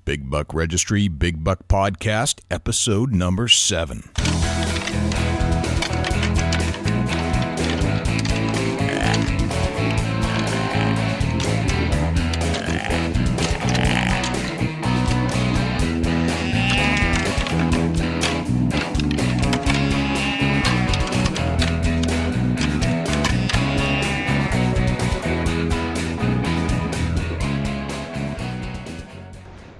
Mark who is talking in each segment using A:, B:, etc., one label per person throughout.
A: Big Buck Registry, Big Buck Podcast, episode number 7.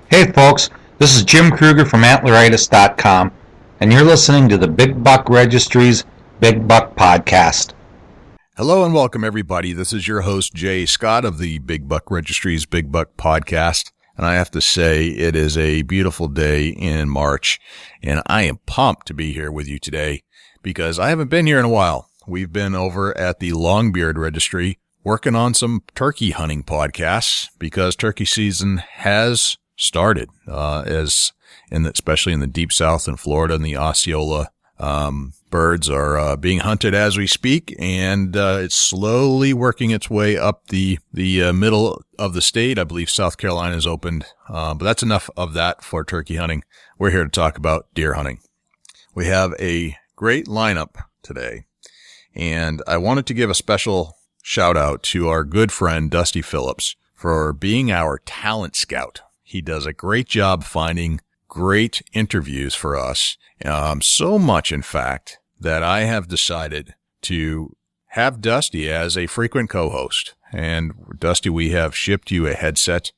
B: Hey folks, this is Jim Kruger from Antleritis.com, and you're listening to the Big Buck Registry's Big Buck Podcast.
A: Hello and welcome everybody. This is your host Jay Scott of the Big Buck Registry's Big Buck Podcast. And I have to say it is a beautiful day in March, and I am pumped to be here with you today because I haven't been here in a while. We've been over at the Longbeard Registry working on some turkey hunting podcasts because turkey season has started, especially in the deep south in Florida, and the Osceola birds are being hunted as we speak, and it's slowly working its way up the middle of the state. I believe South Carolina is opened, but that's enough of that for turkey hunting. We're here to talk about deer hunting. We have a great lineup today, and I wanted to give a special shout out to our good friend Dusty Phillips for being our talent scout. He does a great job finding great interviews for us. So much, in fact, that I have decided to have Dusty as a frequent co-host. And Dusty, we have shipped you a headset.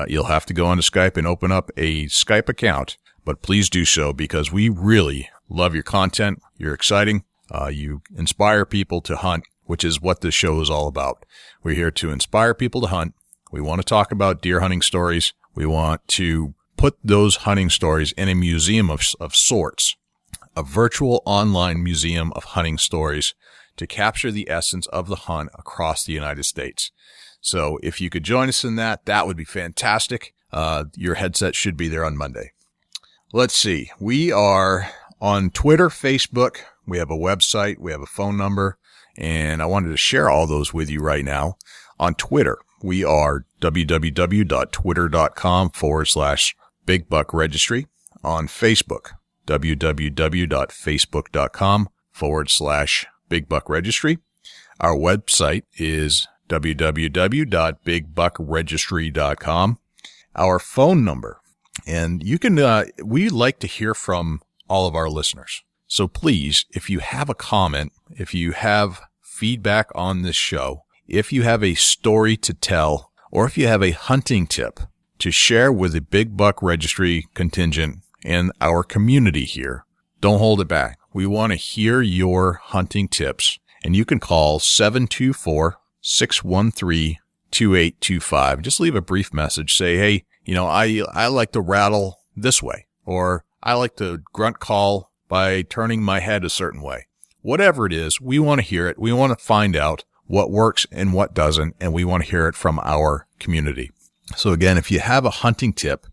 A: You'll have to go onto Skype and open up a Skype account, but please do so because we really love your content. You're exciting. You inspire people to hunt, which is what this show is all about. We're here to inspire people to hunt. We want to talk about deer hunting stories. We want to put those hunting stories in a museum of sorts, a virtual online museum of hunting stories to capture the essence of the hunt across the United States. So if you could join us in that, that would be fantastic. Your headset should be there on Monday. Let's see. We are on Twitter, Facebook. We have a website. We have a phone number. And I wanted to share all those with you right now. On Twitter, we are www.twitter.com/Big Buck Registry. On Facebook, www.facebook.com/Big Buck Registry. Our website is www.bigbuckregistry.com. Our phone number, and you can, we like to hear from all of our listeners. So please, if you have a comment, if you have feedback on this show, if you have a story to tell, or if you have a hunting tip to share with the Big Buck Registry contingent and our community here, don't hold it back. We want to hear your hunting tips, and you can call 724-613-2825. Just leave a brief message. Say, hey, I like to rattle this way, or I like to grunt call by turning my head a certain way. Whatever it is, we want to hear it. We want to find out what works and what doesn't, and we want to hear it from our community. So again, if you have a hunting tip,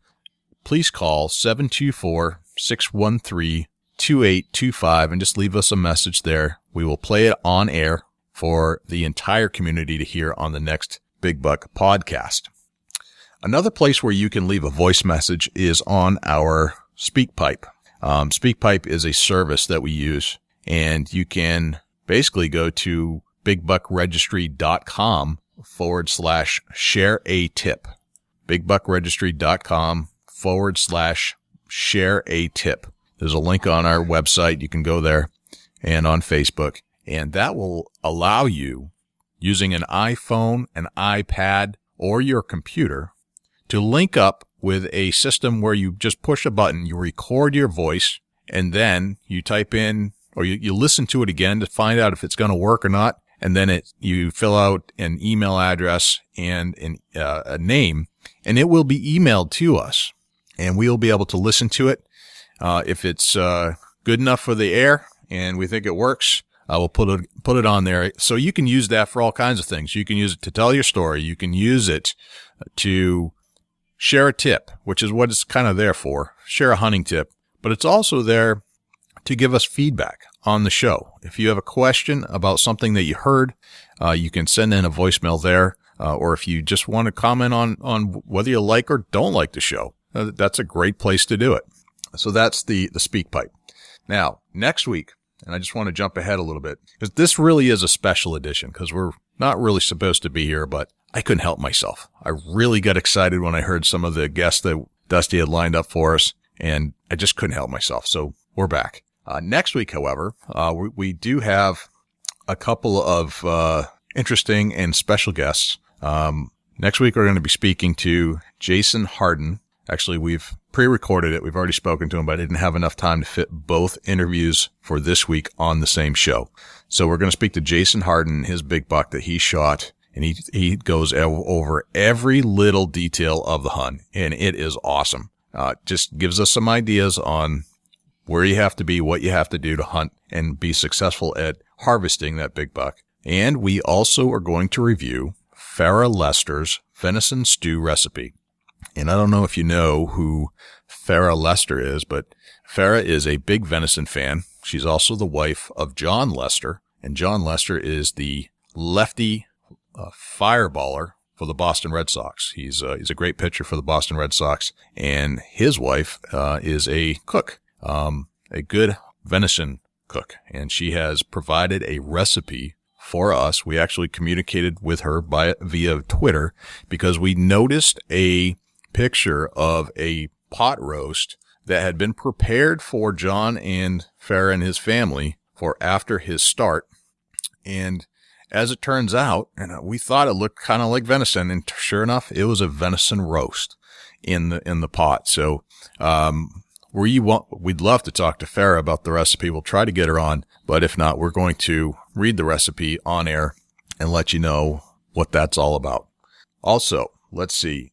A: please call 724-613-2825 and just leave us a message there. We will play it on air for the entire community to hear on the next Big Buck podcast. Another place where you can leave a voice message is on our SpeakPipe. SpeakPipe is a service that we use, and you can basically go to bigbuckregistry.com/share a tip. bigbuckregistry.com/share a tip. There's a link on our website. You can go there, and on Facebook, and that will allow you, using an iPhone, an iPad, or your computer, to link up with a system where you just push a button, you record your voice, and then you type in, or you listen to it again to find out if it's going to work or not. And then you fill out an email address and a name, and it will be emailed to us, and we'll be able to listen to it. If it's good enough for the air and we think it works, we'll put it on there. So you can use that for all kinds of things. You can use it to tell your story. You can use it to share a tip, which is what it's kind of there for. Share a hunting tip, but it's also there to give us feedback on the show. If you have a question about something that you heard, you can send in a voicemail there. Or if you just want to comment on whether you like or don't like the show, that's a great place to do it. So that's the speak pipe. Now, next week, and I just want to jump ahead a little bit, because this really is a special edition, because we're not really supposed to be here, but I couldn't help myself. I really got excited when I heard some of the guests that Dusty had lined up for us, and I just couldn't help myself. So we're back. Next week, however, we do have a couple of interesting and special guests. Next week, we're going to be speaking to Jason Harden. Actually, we've pre-recorded it. We've already spoken to him, but I didn't have enough time to fit both interviews for this week on the same show. So we're going to speak to Jason Harden, his big buck that he shot, and he goes over every little detail of the hunt, and it is awesome. Just gives us some ideas on where you have to be, what you have to do to hunt and be successful at harvesting that big buck. And we also are going to review Farrah Lester's venison stew recipe. And I don't know if you know who Farrah Lester is, but Farrah is a big venison fan. She's also the wife of John Lester, and John Lester is the lefty fireballer for the Boston Red Sox. He's a great pitcher for the Boston Red Sox, and his wife is a cook, a good venison cook, and she has provided a recipe for us. We actually communicated with her via Twitter because we noticed a picture of a pot roast that had been prepared for John and Farrah and his family for after his start. And as it turns out, and we thought it looked kind of like venison, and sure enough, it was a venison roast in the pot. So, we'd love to talk to Farrah about the recipe. We'll try to get her on, but if not, we're going to read the recipe on air and let you know what that's all about. Also, let's see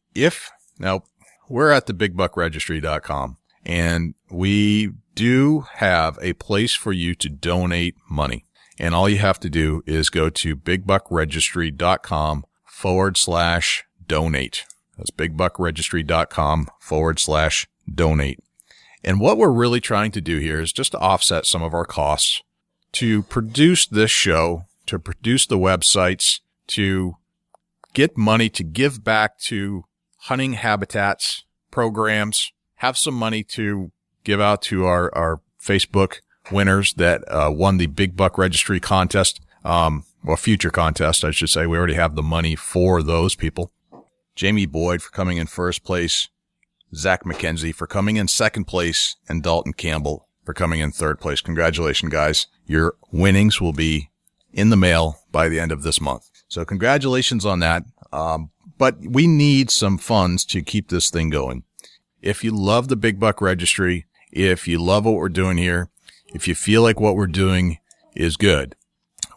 A: now we're at the bigbuckregistry.com, and we do have a place for you to donate money. And all you have to do is go to bigbuckregistry.com/donate. That's bigbuckregistry.com/donate. And what we're really trying to do here is just to offset some of our costs to produce this show, to produce the websites, to get money to give back to hunting habitats programs, have some money to give out to our Facebook winners that won the Big Buck Registry contest, future contest, I should say. We already have the money for those people. Jamie Boyd for coming in first place, Zach McKenzie for coming in second place, and Dalton Campbell for coming in third place. Congratulations, guys. Your winnings will be in the mail by the end of this month. So congratulations on that. But we need some funds to keep this thing going. If you love the Big Buck Registry, if you love what we're doing here, if you feel like what we're doing is good,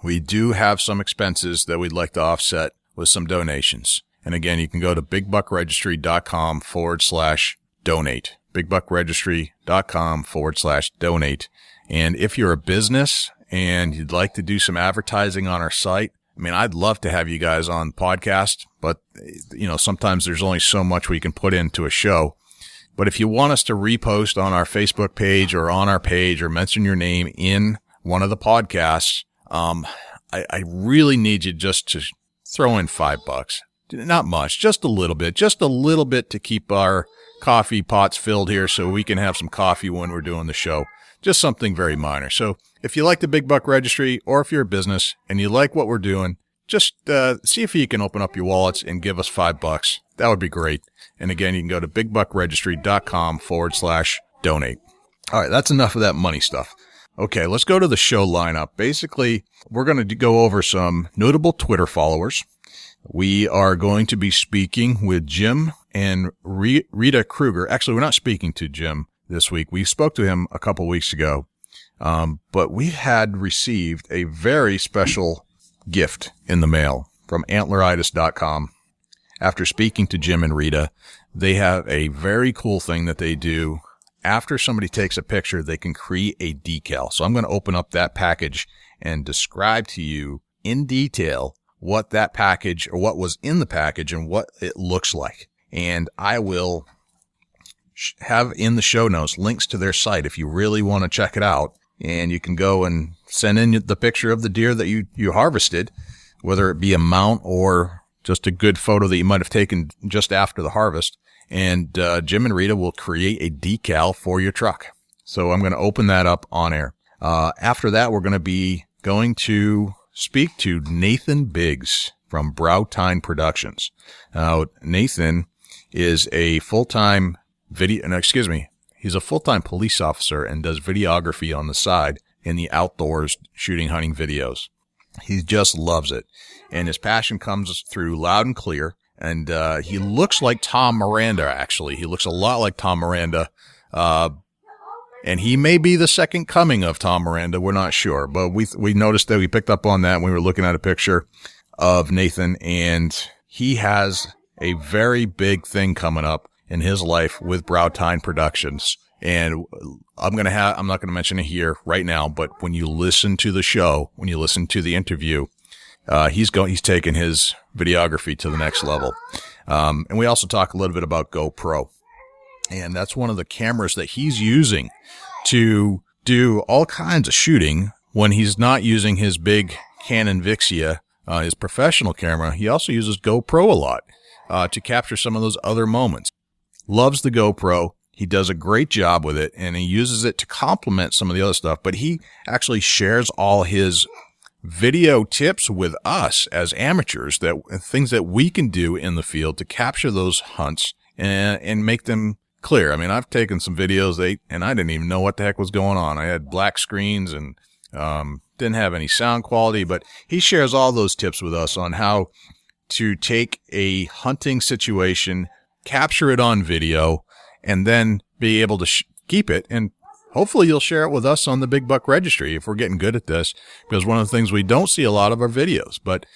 A: we do have some expenses that we'd like to offset with some donations. And again, you can go to bigbuckregistry.com/donate, bigbuckregistry.com/donate. And if you're a business and you'd like to do some advertising on our site, I mean, I'd love to have you guys on podcast, but sometimes there's only so much we can put into a show. But if you want us to repost on our Facebook page or on our page or mention your name in one of the podcasts, I really need you just to throw in $5. Not much, just a little bit to keep our coffee pots filled here so we can have some coffee when we're doing the show. Just something very minor. So if you like the Big Buck Registry, or if you're a business and you like what we're doing, just see if you can open up your wallets and give us $5. That would be great. And again, you can go to bigbuckregistry.com/donate. All right, that's enough of that money stuff. Okay, let's go to the show lineup. Basically, we're going to go over some notable Twitter followers. We are going to be speaking with Jim and Rita Kruger. Actually, we're not speaking to Jim this week. We spoke to him a couple weeks ago. But we had received a very special gift in the mail from antleritis.com. After speaking to Jim and Rita, they have a very cool thing that they do. After somebody takes a picture, they can create a decal. So I'm going to open up that package and describe to you in detail what that package, or what was in the package, and what it looks like. And I will have in the show notes links to their site if you really want to check it out. And you can go and send in the picture of the deer that you harvested, whether it be a mount or just a good photo that you might have taken just after the harvest. and Jim and Rita will create a decal for your truck. So I'm going to open that up on air. After that, we're going to be going to speak to Nathan Biggs from Tine Productions. Now, Nathan is a full-time he's a full-time police officer and does videography on the side in the outdoors shooting hunting videos. He just loves it. And his passion comes through loud and clear. And he looks like Tom Miranda, actually. He looks a lot like Tom Miranda. And he may be the second coming of Tom Miranda. We're not sure. But we noticed that we picked up on that when we were looking at a picture of Nathan. And he has a very big thing coming up in his life with Tine Productions. And I'm not going to mention it here right now, but when you listen to the show, when you listen to the interview, he's taken his videography to the next level. And we also talk a little bit about GoPro. And that's one of the cameras that he's using to do all kinds of shooting when he's not using his big Canon Vixia, his professional camera. He also uses GoPro a lot, to capture some of those other moments. Loves the GoPro. He does a great job with it, and he uses it to complement some of the other stuff, but he actually shares all his video tips with us as amateurs, that things that we can do in the field to capture those hunts and make them clear. I mean, I've taken some videos and I didn't even know what the heck was going on. I had black screens and didn't have any sound quality, but he shares all those tips with us on how to take a hunting situation, capture it on video, and then be able to keep it. And hopefully you'll share it with us on the Big Buck Registry if we're getting good at this, because one of the things we don't see a lot of are videos, but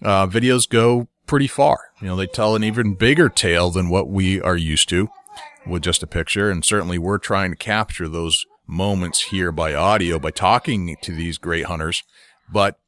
A: videos go pretty far. You know, they tell an even bigger tale than what we are used to with just a picture. And certainly we're trying to capture those moments here by audio, by talking to these great hunters. But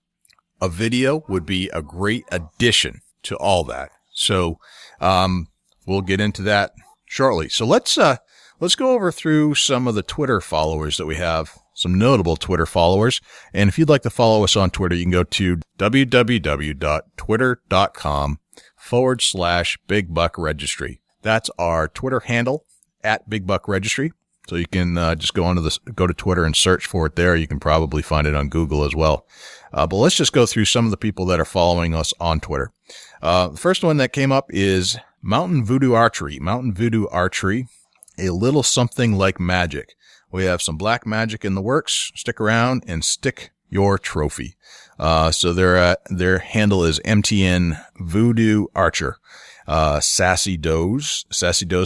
A: a video would be a great addition to all that. So we'll get into that shortly. So let's go over through some of the Twitter followers that we have, some notable Twitter followers. And if you'd like to follow us on Twitter, you can go to www.twitter.com/Big Buck Registry. That's our Twitter handle at Big Buck Registry. So you can just go to Twitter and search for it there. You can probably find it on Google as well. But let's just go through some of the people that are following us on Twitter. The first one that came up is Mountain Voodoo Archery. Mountain Voodoo Archery, a little something like magic. We have some black magic in the works. Stick around and stick your trophy. So their handle is MTN Voodoo Archer. Sassy Does.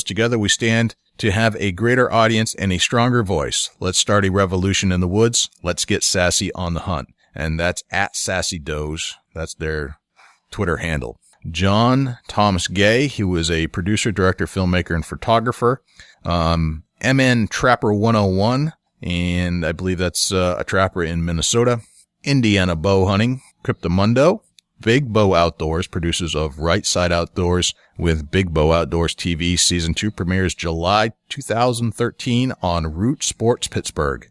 A: Together we stand to have a greater audience and a stronger voice. Let's start a revolution in the woods. Let's get sassy on the hunt. And that's at Sassy Does. That's their Twitter handle. John Thomas Gay, he was a producer, director, filmmaker, and photographer. MN Trapper 101, and I believe that's a trapper in Minnesota. Indiana Bow Hunting. Cryptomundo. Big Bow Outdoors, producers of Right Side Outdoors with Big Bow Outdoors TV. Season 2 premieres July 2013 on Root Sports Pittsburgh.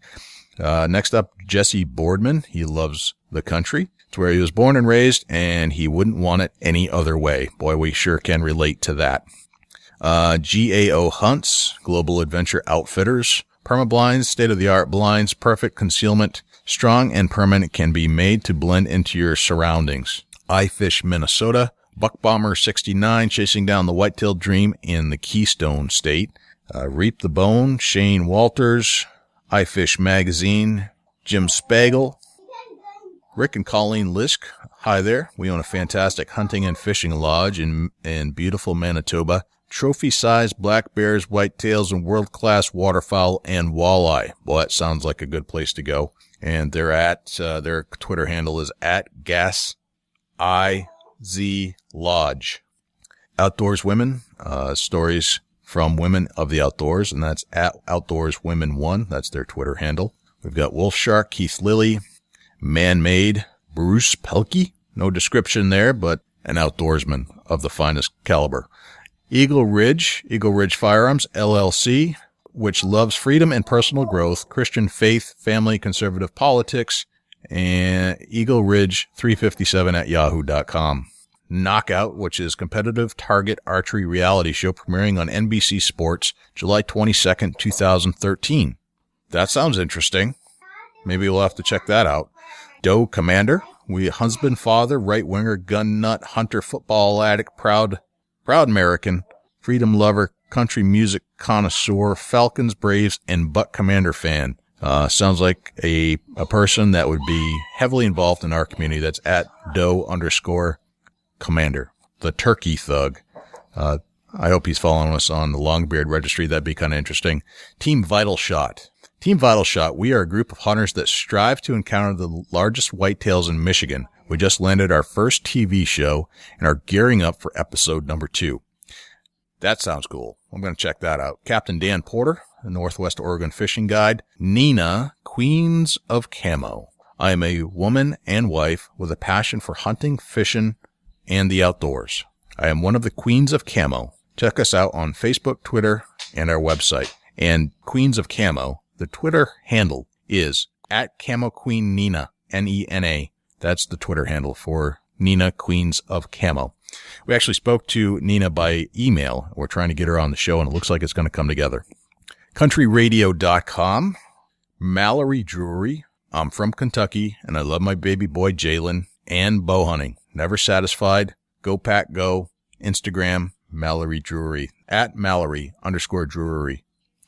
A: Next up, Jesse Boardman. He loves the country. It's where he was born and raised, and he wouldn't want it any other way. Boy, we sure can relate to that. GAO Hunts, Global Adventure Outfitters. Permablinds, state-of-the-art blinds, perfect concealment. Strong and permanent, can be made to blend into your surroundings. iFish Minnesota. Buck Bomber 69, chasing down the white-tailed dream in the Keystone State. Reap the Bone, Shane Walters. iFish Magazine. Jim Spagle. Rick and Colleen Lisk. Hi there. We own a fantastic hunting and fishing lodge in beautiful Manitoba. Trophy-sized black bears, whitetails, and world-class waterfowl and walleye. Well, that sounds like a good place to go. And they're at, their Twitter handle is at GasIZ Lodge. Outdoors Women, stories from women of the outdoors, and that's at Outdoors Women 1. That's their Twitter handle. We've got Wolf Shark, Keith Lilly, Man-Made, Bruce Pelkey. No description there, but an outdoorsman of the finest caliber. Eagle Ridge Firearms, LLC, which loves freedom and personal growth, Christian faith, family, conservative politics, and Eagle Ridge 357 at yahoo.com. Knockout, which is competitive target archery reality show premiering on NBC Sports July 22nd, 2013. That sounds interesting. Maybe we'll have to check that out. Doe Commander, we husband, father, right-winger, gun nut, hunter, football addict, proud American, freedom lover, country music connoisseur, Falcons, Braves, and Buck Commander fan. Sounds like a person that would be heavily involved in our community. That's at Doe_Commander. The Turkey Thug. I hope he's following us on the Longbeard Registry. That'd be kind of interesting. Team Vital Shot. Team Vital Shot, we are a group of hunters that strive to encounter the largest whitetails in Michigan. We just landed our first TV show and are gearing up for episode number 2. That sounds cool. I'm going to check that out. Captain Dan Porter, the Northwest Oregon Fishing Guide. Nina, Queens of Camo. I am a woman and wife with a passion for hunting, fishing, and the outdoors. I am one of the Queens of Camo. Check us out on Facebook, Twitter, and our website. And Queens of Camo, the Twitter handle is at Camo Queen Nina, Nena. That's the Twitter handle for Nina, Queens of Camo. We actually spoke to Nina by email. We're trying to get her on the show, and it looks like it's going to come together. CountryRadio.com. Mallory Drury. I'm from Kentucky, and I love my baby boy Jalen and bow hunting. Never satisfied. Go Pack Go. Instagram, Mallory Drury. At Mallory_Drury.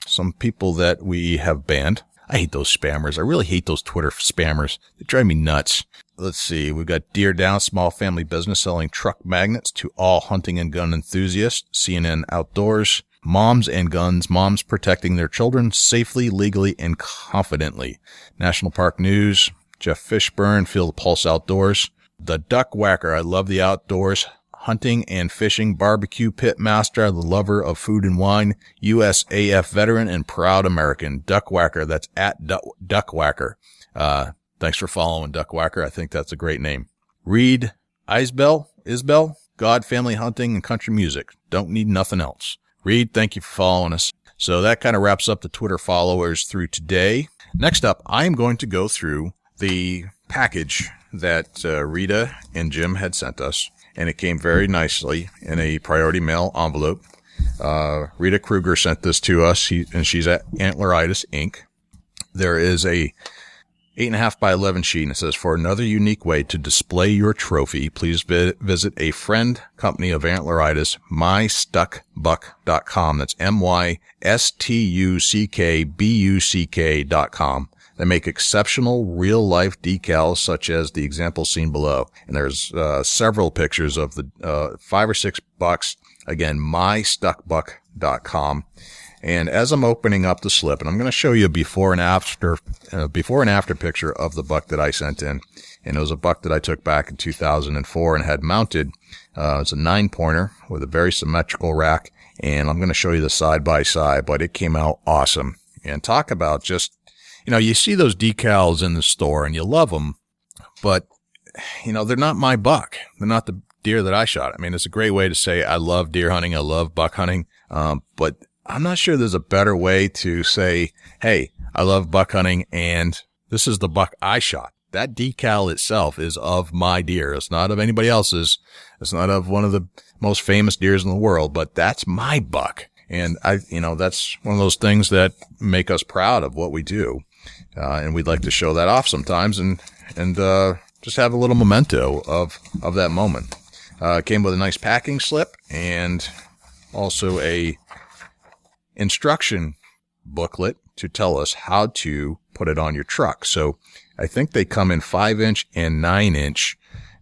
A: Some people that we have banned. I hate those spammers. I really hate those Twitter spammers. They drive me nuts. Let's see. We've got Deer Down, small family business selling truck magnets to all hunting and gun enthusiasts. CNN Outdoors. Moms and Guns. Moms protecting their children safely, legally, and confidently. National Park News. Jeff Fishburne, Feel the Pulse Outdoors. The Duck Whacker. I love the outdoors. Hunting and fishing, barbecue pit master, the lover of food and wine, USAF veteran, and proud American. Duck Whacker, that's at Duck Whacker. Thanks for following Duck Whacker. I think that's a great name. Reed Isbell, God, family, hunting, and country music. Don't need nothing else. Reed, thank you for following us. So that kind of wraps up the Twitter followers through today. Next up, I am going to go through the package that Rita and Jim had sent us. And it came very nicely in a priority mail envelope. Rita Kruger sent this to us, and she's at Antleritis Inc. There is a 8.5 by 11 sheet, and it says, for another unique way to display your trophy, please visit a friend company of Antleritis, mystuckbuck.com. That's mystuckbuck.com. They make exceptional real-life decals, such as the example seen below. And there's several pictures of the 5 or 6 bucks. Again, mystuckbuck.com. And as I'm opening up the slip, and I'm going to show you a before and after picture of the buck that I sent in. And it was a buck that I took back in 2004 and had mounted. It's a 9-pointer with a very symmetrical rack. And I'm going to show you the side by side, but it came out awesome. And talk about just, you see those decals in the store and you love them, but, they're not my buck. They're not the deer that I shot. I mean, it's a great way to say I love deer hunting. I love buck hunting. But I'm not sure there's a better way to say, hey, I love buck hunting and this is the buck I shot. That decal itself is of my deer. It's not of anybody else's. It's not of one of the most famous deers in the world, but that's my buck. And that's one of those things that make us proud of what we do. And we'd like to show that off sometimes and just have a little memento of that moment. It came with a nice packing slip and also a instruction booklet to tell us how to put it on your truck. So I think they come in 5-inch and 9-inch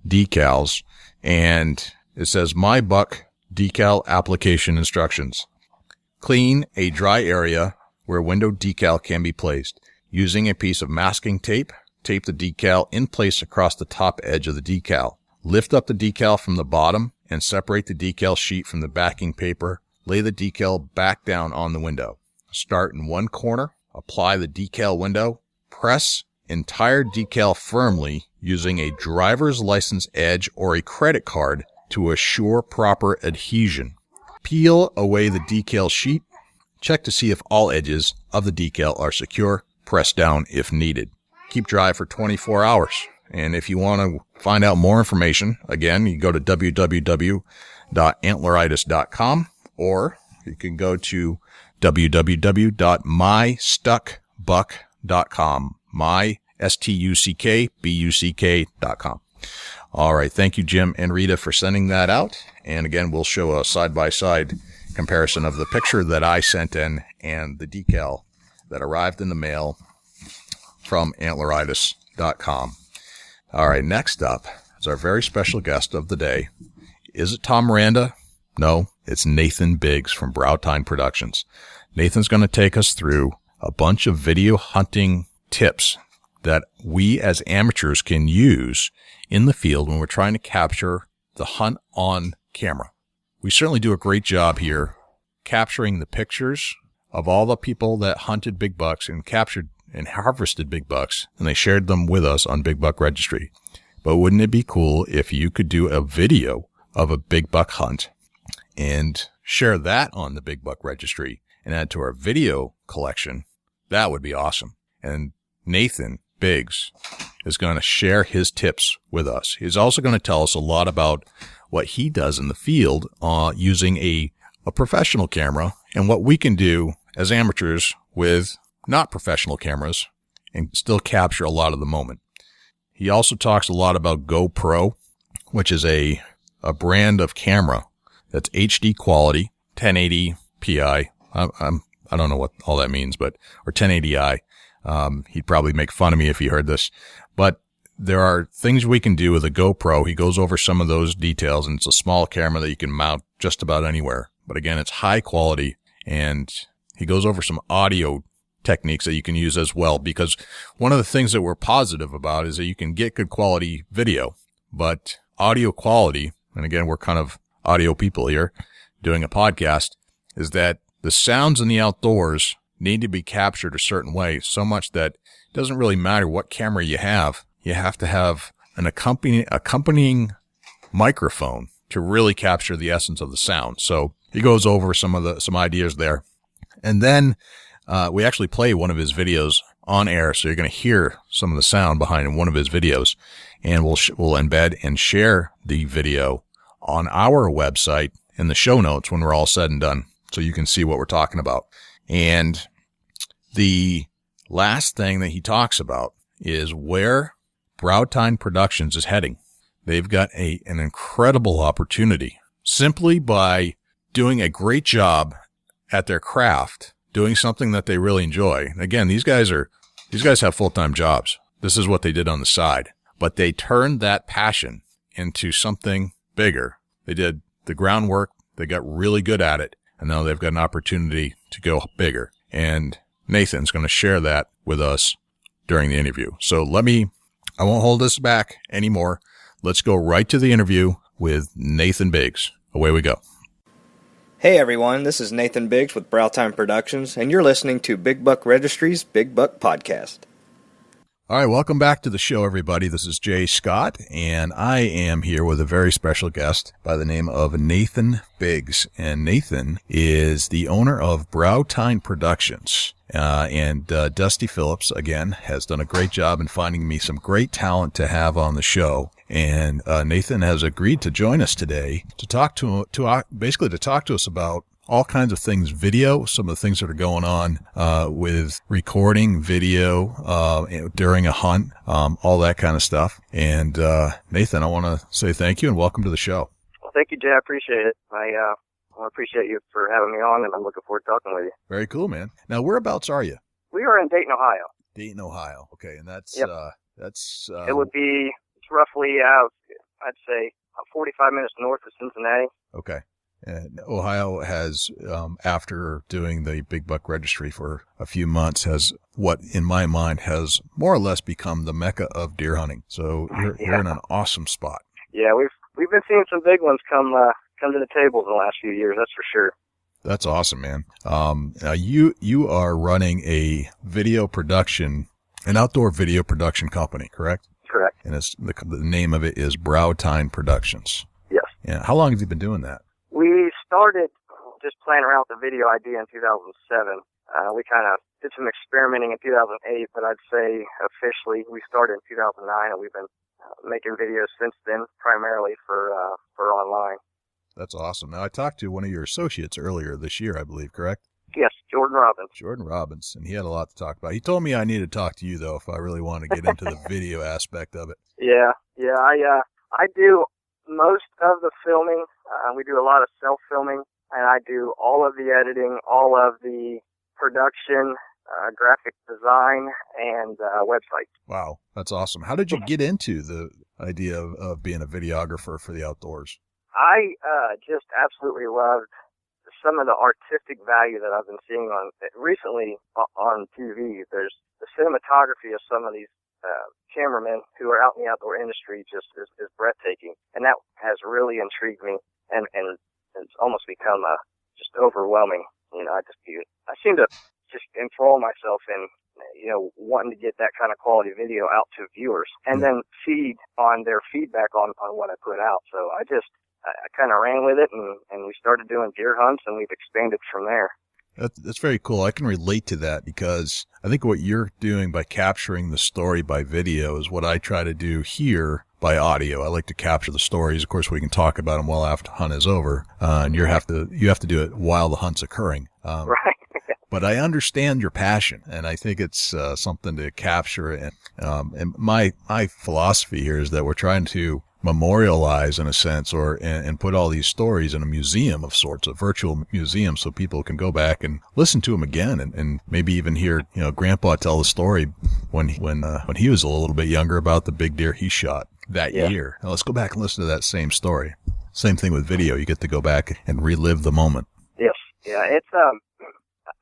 A: decals, and it says My Buck Decal Application Instructions. Clean a dry area where window decal can be placed. Using a piece of masking tape, tape the decal in place across the top edge of the decal. Lift up the decal from the bottom and separate the decal sheet from the backing paper. Lay the decal back down on the window. Start in one corner. Apply the decal window. Press entire decal firmly using a driver's license edge or a credit card to assure proper adhesion. Peel away the decal sheet. Check to see if all edges of the decal are secure. Press down if needed. Keep dry for 24 hours. And if you want to find out more information, again, you go to www.antleritis.com, or you can go to www.mystuckbuck.com, mystuckbuck.com. All right. Thank you, Jim and Rita, for sending that out. And again, we'll show a side-by-side comparison of the picture that I sent in and the decal that arrived in the mail from antleritis.com. All right. Next up is our very special guest of the day. Is it Tom Miranda? No, it's Nathan Biggs from Tine Productions. Nathan's going to take us through a bunch of video hunting tips that we as amateurs can use in the field when we're trying to capture the hunt on camera. We certainly do a great job here capturing the pictures of all the people that hunted big bucks and captured and harvested big bucks, and they shared them with us on Big Buck Registry. But wouldn't it be cool if you could do a video of a big buck hunt and share that on the Big Buck Registry and add to our video collection? That would be awesome. And Nathan Biggs is going to share his tips with us. He's also going to tell us a lot about what he does in the field using a professional camera and what we can do as amateurs with not professional cameras and still capture a lot of the moment. He also talks a lot about GoPro, which is a brand of camera that's HD quality, 1080 Pi. I don't know what all that means, or 1080i. He'd probably make fun of me if he heard this, but there are things we can do with a GoPro. He goes over some of those details, and it's a small camera that you can mount just about anywhere. But again, it's high quality, and he goes over some audio techniques that you can use as well, because one of the things that we're positive about is that you can get good quality video, but audio quality, and again, we're kind of audio people here doing a podcast, is that the sounds in the outdoors need to be captured a certain way, so much that it doesn't really matter what camera you have to have an accompanying microphone to really capture the essence of the sound. So he goes over some ideas there. And then we actually play one of his videos on air, so you're going to hear some of the sound behind one of his videos, and we'll embed and share the video on our website in the show notes when we're all said and done, so you can see what we're talking about. And the last thing that he talks about is where Tine Productions is heading. They've got an incredible opportunity simply by doing a great job at their craft, doing something that they really enjoy. Again, these guys have full-time jobs. This is what they did on the side, but they turned that passion into something bigger. They did the groundwork. They got really good at it, and now they've got an opportunity to go bigger. And Nathan's going to share that with us during the interview. So I won't hold this back anymore. Let's go right to the interview with Nathan Biggs. Away we go.
C: Hey everyone, this is Nathan Biggs with Tine Productions, and you're listening to Big Buck Registry's Big Buck Podcast.
A: All right, welcome back to the show, everybody. This is Jay Scott, and I am here with a very special guest by the name of Nathan Biggs. And Nathan is the owner of Tine Productions. And Dusty Phillips, again, has done a great job in finding me some great talent to have on the show. And Nathan has agreed to join us today to talk to talk to us about all kinds of things, video, some of the things that are going on with recording video during a hunt, all that kind of stuff. And Nathan, I want to say thank you and welcome to the show.
D: Well, thank you, Jay. I appreciate it. I appreciate you for having me on, and I'm looking forward to talking with you.
A: Very cool, man. Now, whereabouts are you?
D: We are in Dayton, Ohio.
A: Dayton, Ohio. Okay, and that's
D: yep. It would be roughly, I'd say, 45 minutes north of Cincinnati.
A: Okay. And Ohio has, after doing the Big Buck Registry for a few months, has what, in my mind, has more or less become the mecca of deer hunting. So you're in an awesome spot.
D: Yeah, we've been seeing some big ones come to the table in the last few years. That's for sure.
A: That's awesome, man. Now you are running a video production, an outdoor video production company, correct?
D: Correct.
A: And it's the name of it is Tine Productions.
D: Yes.
A: Yeah. How long have you been doing that?
D: We started just playing around with the video idea in 2007. We kind of did some experimenting in 2008, but I'd say officially we started in 2009, and we've been making videos since then, primarily for online.
A: That's awesome. Now, I talked to one of your associates earlier this year, I believe, correct?
D: Yes, Jordan Robbins.
A: Jordan Robbins, and he had a lot to talk about. He told me I needed to talk to you, though, if I really want to get into the video aspect of it.
D: Yeah, I do most of the filming. We do a lot of self-filming, and I do all of the editing, all of the production, graphic design, and website.
A: Wow, that's awesome. How did you get into the idea of being a videographer for the outdoors?
D: I just absolutely loved some of the artistic value that I've been seeing recently on TV. There's the cinematography of some of these cameramen who are out in the outdoor industry just is breathtaking, and that has really intrigued me, and it's almost become just overwhelming. I seem to just enthrall myself in wanting to get that kind of quality video out to viewers, and then feed on their feedback on what I put out. So I kind of ran with it, and we started doing deer hunts, and we've expanded from there.
A: That's very cool. I can relate to that because I think what you're doing by capturing the story by video is what I try to do here by audio. I like to capture the stories. Of course, we can talk about them well after the hunt is over, and you have to do it while the hunt's occurring.
D: Right.
A: But I understand your passion, and I think it's something to capture. And my philosophy here is that we're trying to memorialize, in a sense, and put all these stories in a museum of sorts, a virtual museum, so people can go back and listen to them again, and maybe even hear Grandpa tell the story when he was a little bit younger about the big deer he shot that year. Now let's go back and listen to that same story. Same thing with video. You get to go back and relive the moment.
D: Yes. Yeah. It's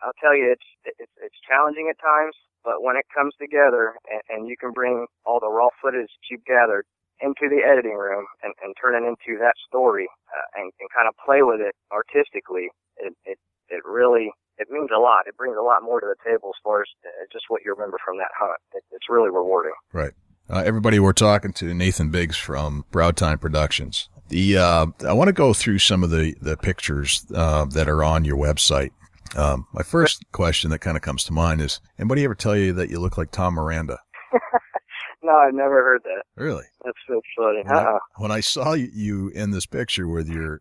D: I'll tell you, it's challenging at times, but when it comes together and you can bring all the raw footage that you've gathered into the editing room and turn it into that story and kind of play with it artistically, it really means a lot. It brings a lot more to the table as far as just what you remember from that hunt. It's really rewarding.
A: Right. Everybody, we're talking to Nathan Biggs from Tine Productions. I want to go through some of the pictures that are on your website. My first question that kind of comes to mind is, anybody ever tell you that you look like Tom Miranda?
D: No, I've never heard that.
A: Really?
D: That's so funny.
A: When I saw you in this picture with your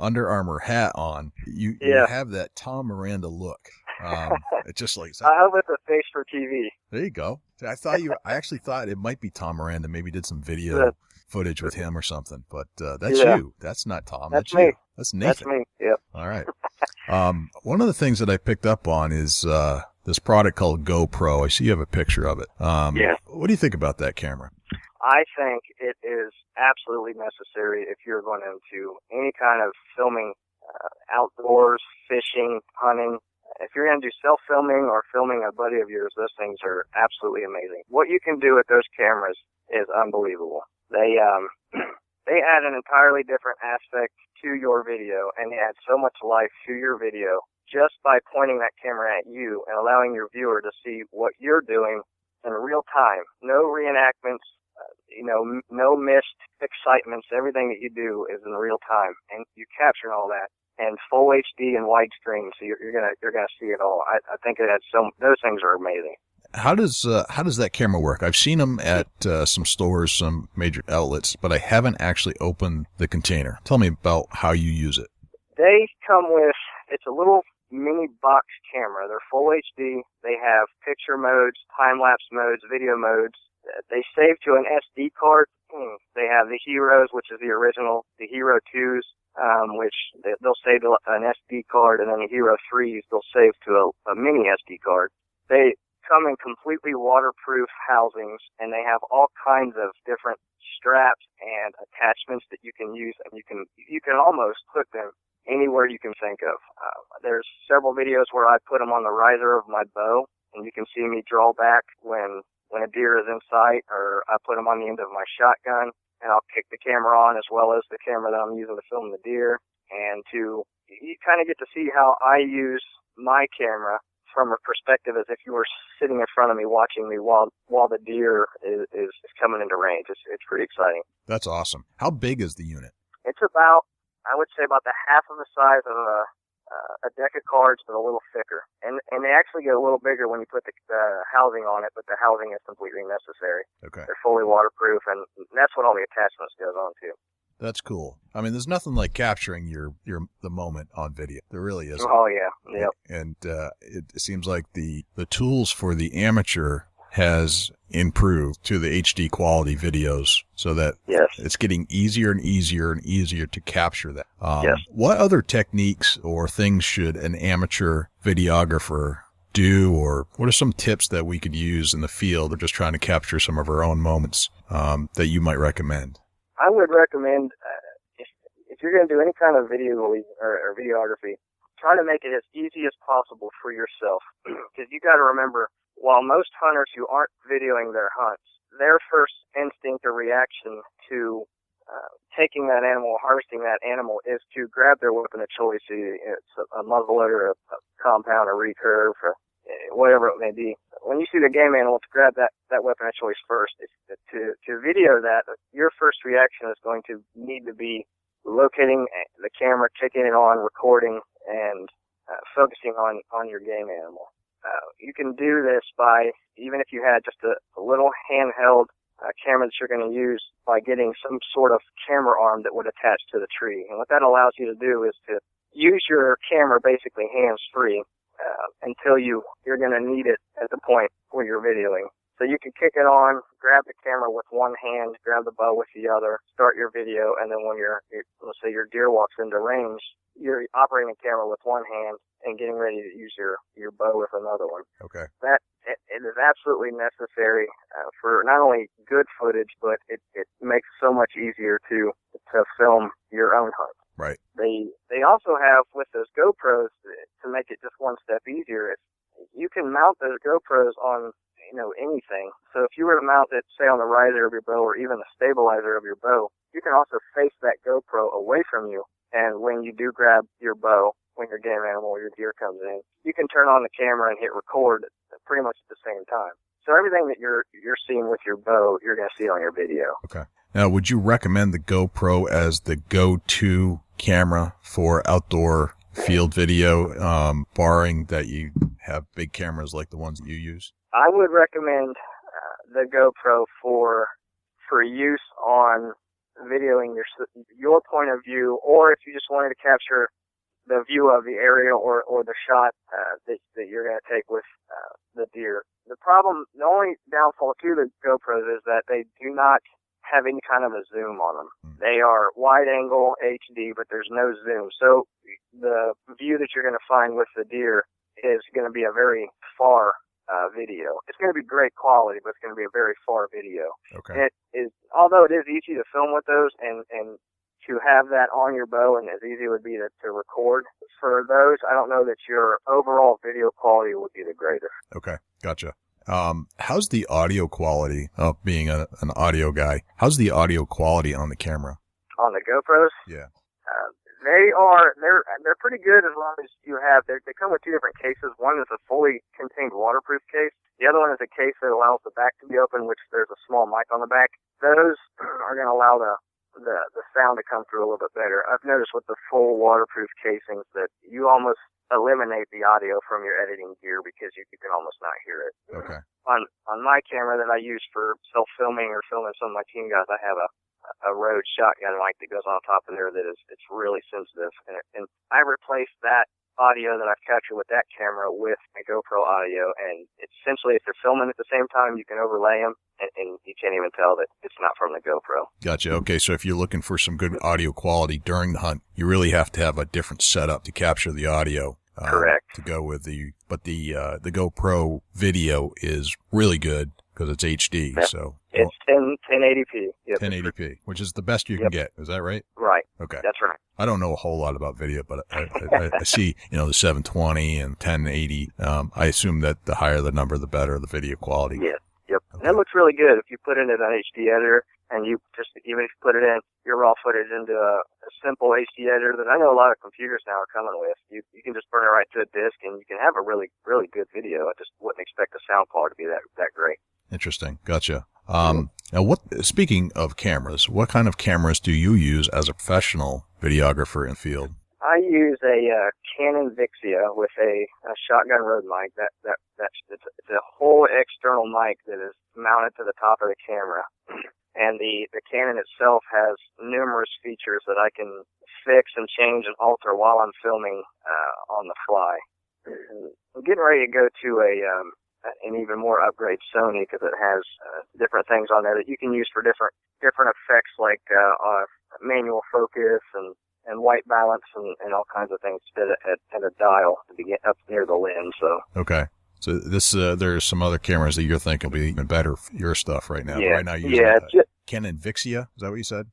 A: Under Armour hat on, you have that Tom Miranda look. It's just like
D: I have a face for TV.
A: There you go. I actually thought it might be Tom Miranda. Maybe did some video footage with him or something. But that's you. That's not Tom.
D: That's
A: me.
D: You.
A: That's Nathan.
D: That's me. Yep.
A: All right. One of the things that I picked up on is this product called GoPro. I see you have a picture of it.
D: Yes.
A: What do you think about that camera?
D: I think it is absolutely necessary if you're going into any kind of filming, outdoors, fishing, hunting. If you're going to do self-filming or filming a buddy of yours, those things are absolutely amazing. What you can do with those cameras is unbelievable. They add an entirely different aspect to your video, and they add so much life to your video just by pointing that camera at you and allowing your viewer to see what you're doing in real time. No reenactments, no missed excitements. Everything that you do is in real time, and you capture all that. And full HD and widescreen, so you're gonna see it all. I think it has those things are amazing.
A: How does that camera work? I've seen them at some stores, some major outlets, but I haven't actually opened the container. Tell me about how you use it.
D: They come with, it's a little mini box camera. They're full HD. They have picture modes, time-lapse modes, video modes. They save to an SD card. They have the Heroes, which is the original, the Hero 2s, which they'll save to an SD card, and then the Hero 3s, they'll save to a mini SD card. They come in completely waterproof housings, and they have all kinds of different straps and attachments that you can use, and you can almost put them anywhere you can think of. There's several videos where I put them on the riser of my bow, and you can see me draw back when a deer is in sight, or I put them on the end of my shotgun, and I'll kick the camera on as well as the camera that I'm using to film the deer, and you kind of get to see how I use my camera from a perspective as if you were sitting in front of me watching me while the deer is coming into range. It's pretty exciting.
A: That's awesome. How big is the unit?
D: It's about, I would say, about the half of the size a deck of cards, but a little thicker. And they actually get a little bigger when you put the housing on it, but the housing is completely necessary.
A: Okay.
D: They're fully waterproof, and that's what all the attachments goes on to.
A: That's cool. I mean, there's nothing like capturing the moment on video. There really isn't.
D: Oh, yeah. Yep.
A: And it seems like the tools for the amateur has improved to the HD quality videos so that
D: yes.
A: It's getting easier and easier and easier to capture that.
D: Yes.
A: What other techniques or things should an amateur videographer do, or what are some tips that we could use in the field or just trying to capture some of our own moments that you might recommend?
D: I would recommend, if you're going to do any kind of video or videography, try to make it as easy as possible for yourself. Because you got to remember, while most hunters who aren't videoing their hunts, their first instinct or reaction to taking that animal, harvesting that animal, is to grab their weapon of choice. It's a muzzleloader, a compound, a recurve, whatever it may be. When you see the game animal, to grab that weapon of choice first. To video that, your first reaction is going to need to be locating the camera, kicking it on, recording, and focusing on your game animal. You can do this by, even if you had just a little handheld camera that you're going to use, by getting some sort of camera arm that would attach to the tree. And what that allows you to do is to use your camera basically hands-free until you're going to need it at the point where you're videoing. So you can kick it on, grab the camera with one hand, grab the bow with the other, start your video, and then when let's say your deer walks into range, you're operating the camera with one hand and getting ready to use your bow with another one.
A: Okay.
D: That it is absolutely necessary for not only good footage, but it makes it so much easier to film your own hunt.
A: Right.
D: They also have, with those GoPros, to make it just one step easier, you can mount those GoPros on anything. So if you were to mount it, say, on the riser of your bow or even the stabilizer of your bow, you can also face that GoPro away from you. And when you do grab your bow, when your game animal or your deer comes in, you can turn on the camera and hit record pretty much at the same time. So everything that you're seeing with your bow, you're going to see on your video.
A: Okay. Now, would you recommend the GoPro as the go-to camera for outdoor field video, barring that you have big cameras like the ones that you use?
D: I would recommend the GoPro for use on videoing your point of view, or if you just wanted to capture the view of the area or the shot that you're going to take with the deer. The only downfall to the GoPros is that they do not have any kind of a zoom on them. They are wide angle HD, but there's no zoom. So the view that you're going to find with the deer is going to be a very far video. It's going to be great quality, but it's going to be a very far video.
A: Okay.
D: Although it is easy to film with those and to have that on your bow, and as easy it would be to record, for those, I don't know that your overall video quality would be the greatest.
A: Okay. Gotcha. How's the audio quality, being an audio guy, how's the audio quality on the camera?
D: On the GoPros?
A: Yeah.
D: They're pretty good as long as you have, they come with two different cases. One is a fully contained waterproof case. The other one is a case that allows the back to be open, which there's a small mic on the back. Those are going to allow the sound to come through a little bit better. I've noticed with the full waterproof casings that you almost eliminate the audio from your editing gear because you can almost not hear it.
A: Okay.
D: On my camera that I use for self-filming or filming some of my team guys, I have a Rode shotgun mic that goes on top of there it's really sensitive. And I replaced that audio that I've captured with that camera with my GoPro audio, and it's essentially, if they're filming at the same time, you can overlay them, and you can't even tell that it's not from the GoPro.
A: Gotcha. Okay, so if you're looking for some good audio quality during the hunt, you really have to have a different setup to capture the audio.
D: Correct.
A: To go with the GoPro video is really good because it's HD.
D: Yeah.
A: So
D: it's 1080p. Yep.
A: 1080p, which is the best you can get. Is that right?
D: Right.
A: Okay.
D: That's right.
A: I don't know a whole lot about video, but I see, the 720 and 1080. I assume that the higher the number, the better the video quality.
D: Yes. Yep.
A: Okay.
D: And it looks really good if you put it in an HD editor, and you just, even if you put it in your raw footage into a simple HD editor that I know a lot of computers now are coming with, you can just burn it right to a disc, and you can have a really, really good video. I just wouldn't expect the sound quality to be that great.
A: Interesting. Gotcha. Now, speaking of cameras, what kind of cameras do you use as a professional videographer in the field?
D: I use a Canon Vixia with a shotgun Rode mic. It's a whole external mic that is mounted to the top of the camera. And the Canon itself has numerous features that I can fix and change and alter while I'm filming on the fly. I'm getting ready to go to an even more upgrade Sony because it has different things on there that you can use for different effects like manual focus and white balance and all kinds of things at a dial to get up near the lens. So
A: okay. So this there's some other cameras that you're thinking will be even better for your stuff right now.
D: Yeah,
A: right now you're using Canon Vixia. Is that what you said?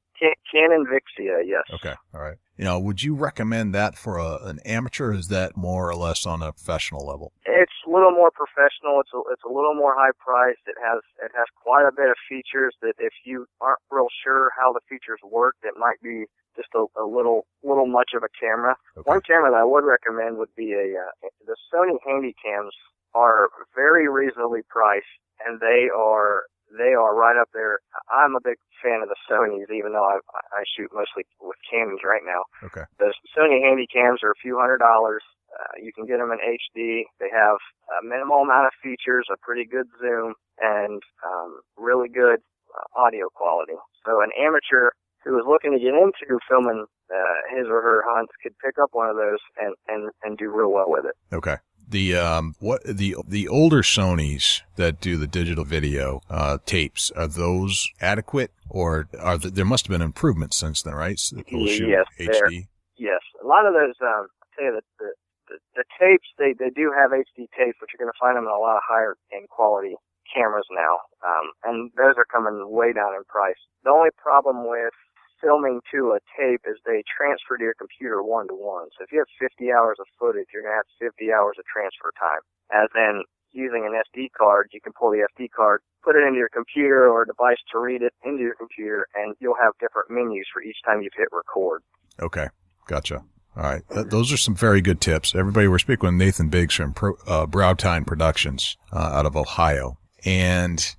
D: Canon Vixia, yes.
A: Okay, all right. Would you recommend that for an amateur? Or is that more or less on a professional level?
D: It's a little more professional. It's a little more high priced. It has quite a bit of features that if you aren't real sure how the features work, it might be just a little much of a camera. Okay. One camera that I would recommend would be the Sony Handycams are very reasonably priced, and they are right up there. I'm a big fan of the Sonys, even though I shoot mostly with Canons right now.
A: Okay.
D: The Sony Handycams are a few $100s. You can get them in HD. They have a minimal amount of features, a pretty good zoom, and really good audio quality. So an amateur who is looking to get into filming his or her hunts could pick up one of those and do real well with it.
A: Okay. The older Sonys that do the digital video tapes, are those adequate, or there must have been improvements since then, right?
D: Yes,
A: HD.
D: Yes, a lot of those. I'll tell you that the tapes they do have HD tapes, but you're going to find them in a lot of higher end quality cameras now, and those are coming way down in price. The only problem with filming to a tape is they transfer to your computer 1-to-1. So if you have 50 hours of footage, you're going to have 50 hours of transfer time. As in using an SD card, you can pull the SD card, put it into your computer or a device to read it into your computer, and you'll have different menus for each time you've hit record.
A: Okay. Gotcha. All right. Those are some very good tips. Everybody, we're speaking with Nathan Biggs from Tine Productions out of Ohio. And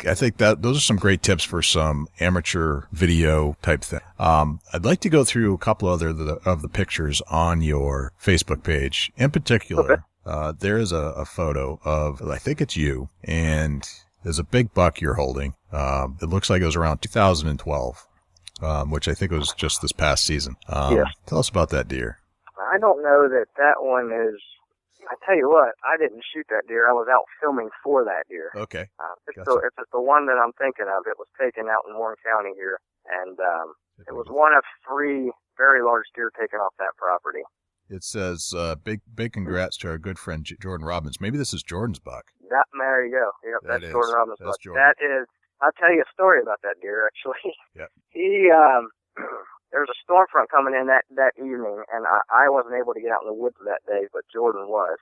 A: I think that those are some great tips for some amateur video type thing. I'd like to go through a couple other of the pictures on your Facebook page. In particular, there is a photo of, I think it's you, and there's a big buck you're holding. It looks like it was around 2012, which I think was just this past season.
D: Yes.
A: Tell us about that deer.
D: I don't know that one is. I tell you what, I didn't shoot that deer. I was out filming for that deer.
A: Okay.
D: If it's the one that I'm thinking of, it was taken out in Warren County here, and it was one of 3 very large deer taken off that property.
A: It says, big congrats to our good friend Jordan Robbins. Maybe this is Jordan's buck.
D: There you go. Yep, that's Jordan Robbins' buck.
A: Jordan.
D: That is, I'll tell you a story about that deer, actually.
A: Yep.
D: There was a storm front coming in that evening, and I wasn't able to get out in the woods that day, but Jordan was.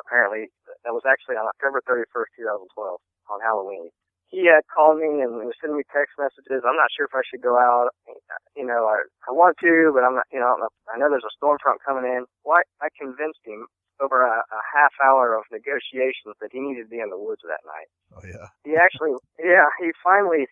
D: Apparently, that was actually on October 31st, 2012, on Halloween. He had called me and was sending me text messages. I'm not sure if I should go out. I want to, but I'm not, I know there's a storm front coming in. Well, I convinced him over a half hour of negotiations that he needed to be in the woods that night.
A: Oh, yeah.
D: He finally...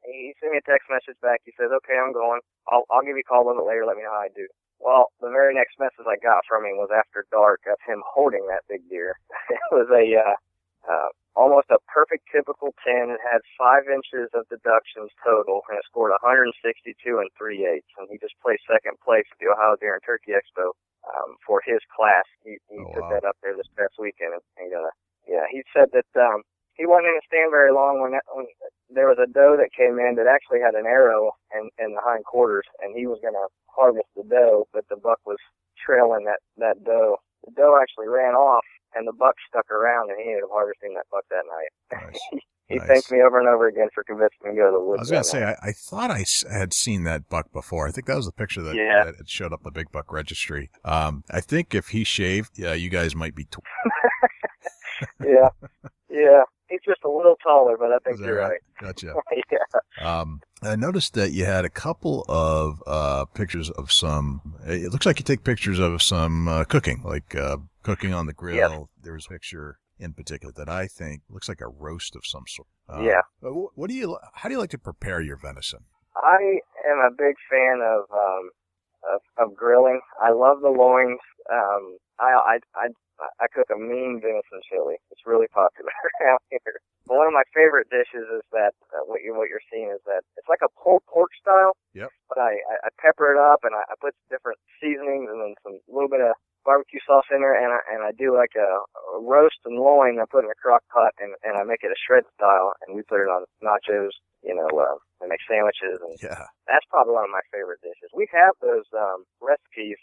D: He sent me a text message back. He says, okay, I'm going. I'll give you a call a little bit later. Let me know how I do. Well, the very next message I got from him was after dark of him holding that big deer. It was almost a perfect typical 10. It had 5 inches of deductions total, and it scored 162 and 3/8. And he just placed second place at the Ohio Deer and Turkey Expo for his class. He took that up there this past weekend. And he said that he wasn't going to stand very long when there was a doe that came in that actually had an arrow in the hind quarters, and he was going to harvest the doe, but the buck was trailing that doe. The doe actually ran off, and the buck stuck around, and he ended up harvesting that buck that night.
A: Nice.
D: He thanked me over and over again for convincing me to go to the woods.
A: I was going to say, I thought I had seen that buck before. I think that was the picture that it showed up the Big Buck Registry. I think if he shaved, you guys might be...
D: Yeah. He's just a little taller, but I think you're right.
A: Gotcha.
D: Yeah.
A: I noticed that you had a couple of pictures of some. It looks like you take pictures of some cooking, like cooking on the grill.
D: Yes.
A: There was a picture in particular that I think looks like a roast of some sort.
D: Yeah.
A: How do you like to prepare your venison?
D: I am a big fan of of grilling. I love the loins. I cook a mean venison chili. It's really popular out here. But one of my favorite dishes is that what you're seeing is that it's like a pulled pork style.
A: Yep.
D: But I pepper it up and I put different seasonings and then some little bit of barbecue sauce in there, and I do like a roast and loin. I put it in a crock pot and I make it a shred style, and we put it on nachos. And make sandwiches, and that's probably one of my favorite dishes. We have those recipes.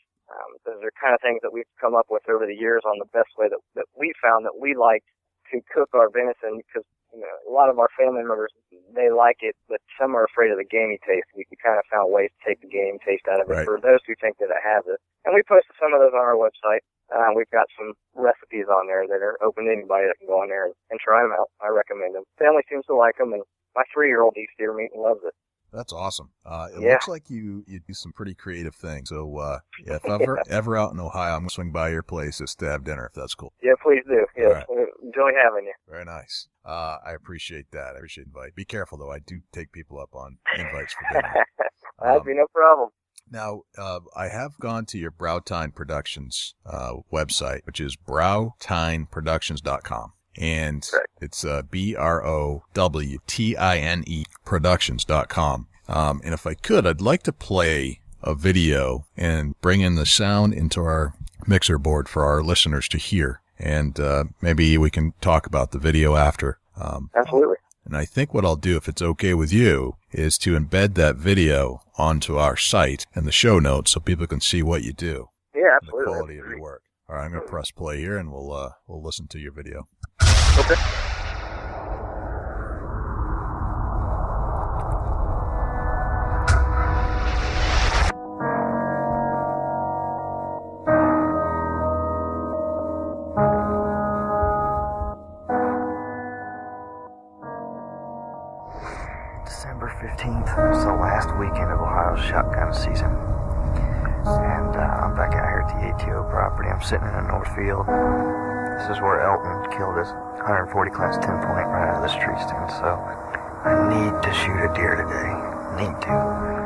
D: Those are kind of things that we've come up with over the years on the best way that we found that we like to cook our venison, because a lot of our family members, they like it, but some are afraid of the gamey taste. We kind of found ways to take the game taste out of it for those who think that it has it. And we posted some of those on our website. We've got some recipes on there that are open to anybody that can go on there and try them out. I recommend them. Family seems to like them, and my 3-year-old eats deer meat and loves it.
A: That's awesome. It looks like you do some pretty creative things. So, if ever out in Ohio, I'm going to swing by your place just to have dinner, if that's cool.
D: Yeah, please do. Yes,
A: right.
D: Enjoy having you.
A: Very nice. I appreciate that. I appreciate the invite. Be careful, though. I do take people up on invites for dinner.
D: That'd be no problem.
A: Now, I have gone to your Tine Productions website, which is browtineproductions.com. And it's BROWTINE productions.com. And if I could, I'd like to play a video and bring in the sound into our mixer board for our listeners to hear. And maybe we can talk about the video after.
D: Absolutely.
A: And I think what I'll do, if it's okay with you, is to embed that video onto our site and the show notes so people can see what you do.
D: Yeah, absolutely.
A: The quality of your work. All right, I'm going to press play here, and we'll listen to your video.
D: Okay.
E: December 15th is the last weekend of Ohio's shotgun season. And I'm back out here at the ATO property. I'm sitting in a north field. This is where Elton killed his 140 class 10 point right out of this tree stand. So I need to shoot a deer today. Need to.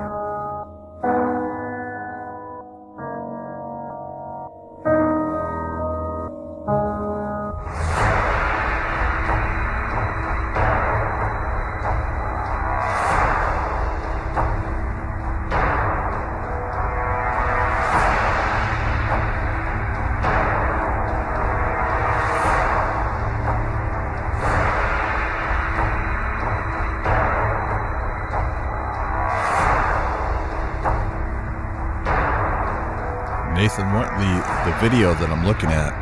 A: Nathan, what the video that I'm looking at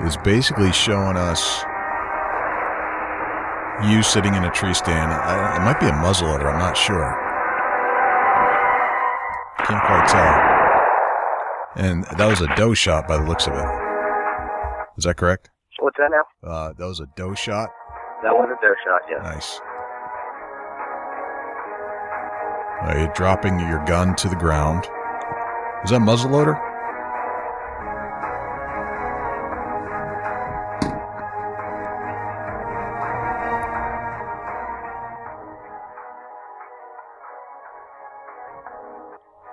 A: is basically showing us you sitting in a tree stand. It might be a muzzleloader, I'm not sure. Can't quite tell. And that was a doe shot by the looks of it. Is that correct?
D: What's that now?
A: That was a doe shot?
D: That was a doe shot, yes.
A: Nice. You're dropping your gun to the ground. Is that muzzleloader?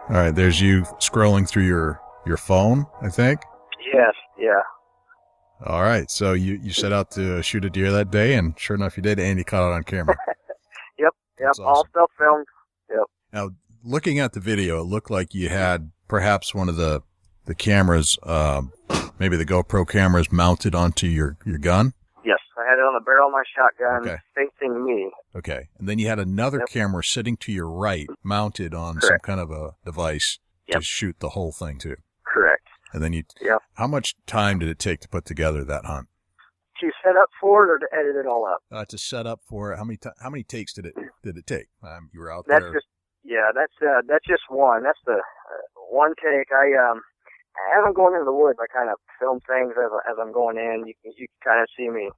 A: All right, there's you scrolling through your phone, I think?
D: Yes, yeah.
A: All right, so you set out to shoot a deer that day, and sure enough you did, and you caught it on camera.
D: Yep,
A: That's
D: all
A: awesome.
D: stuff filmed. Yep.
A: Now, looking at the video, it looked like you had perhaps one of the cameras, maybe the GoPro cameras mounted onto your gun?
D: Yes, I had it on the barrel of my shotgun facing me.
A: Okay. And then you had another camera sitting to your right, mounted on some kind of a device to shoot the whole thing too.
D: Correct.
A: And then how much time did it take to put together that hunt?
D: To set up for it or to edit it all up?
A: To set up for it. How many takes did it take? You were out
D: that's
A: there.
D: That's just one. That's the one take. As I'm going into the woods, I kind of film things as I'm going in. You can kind of see me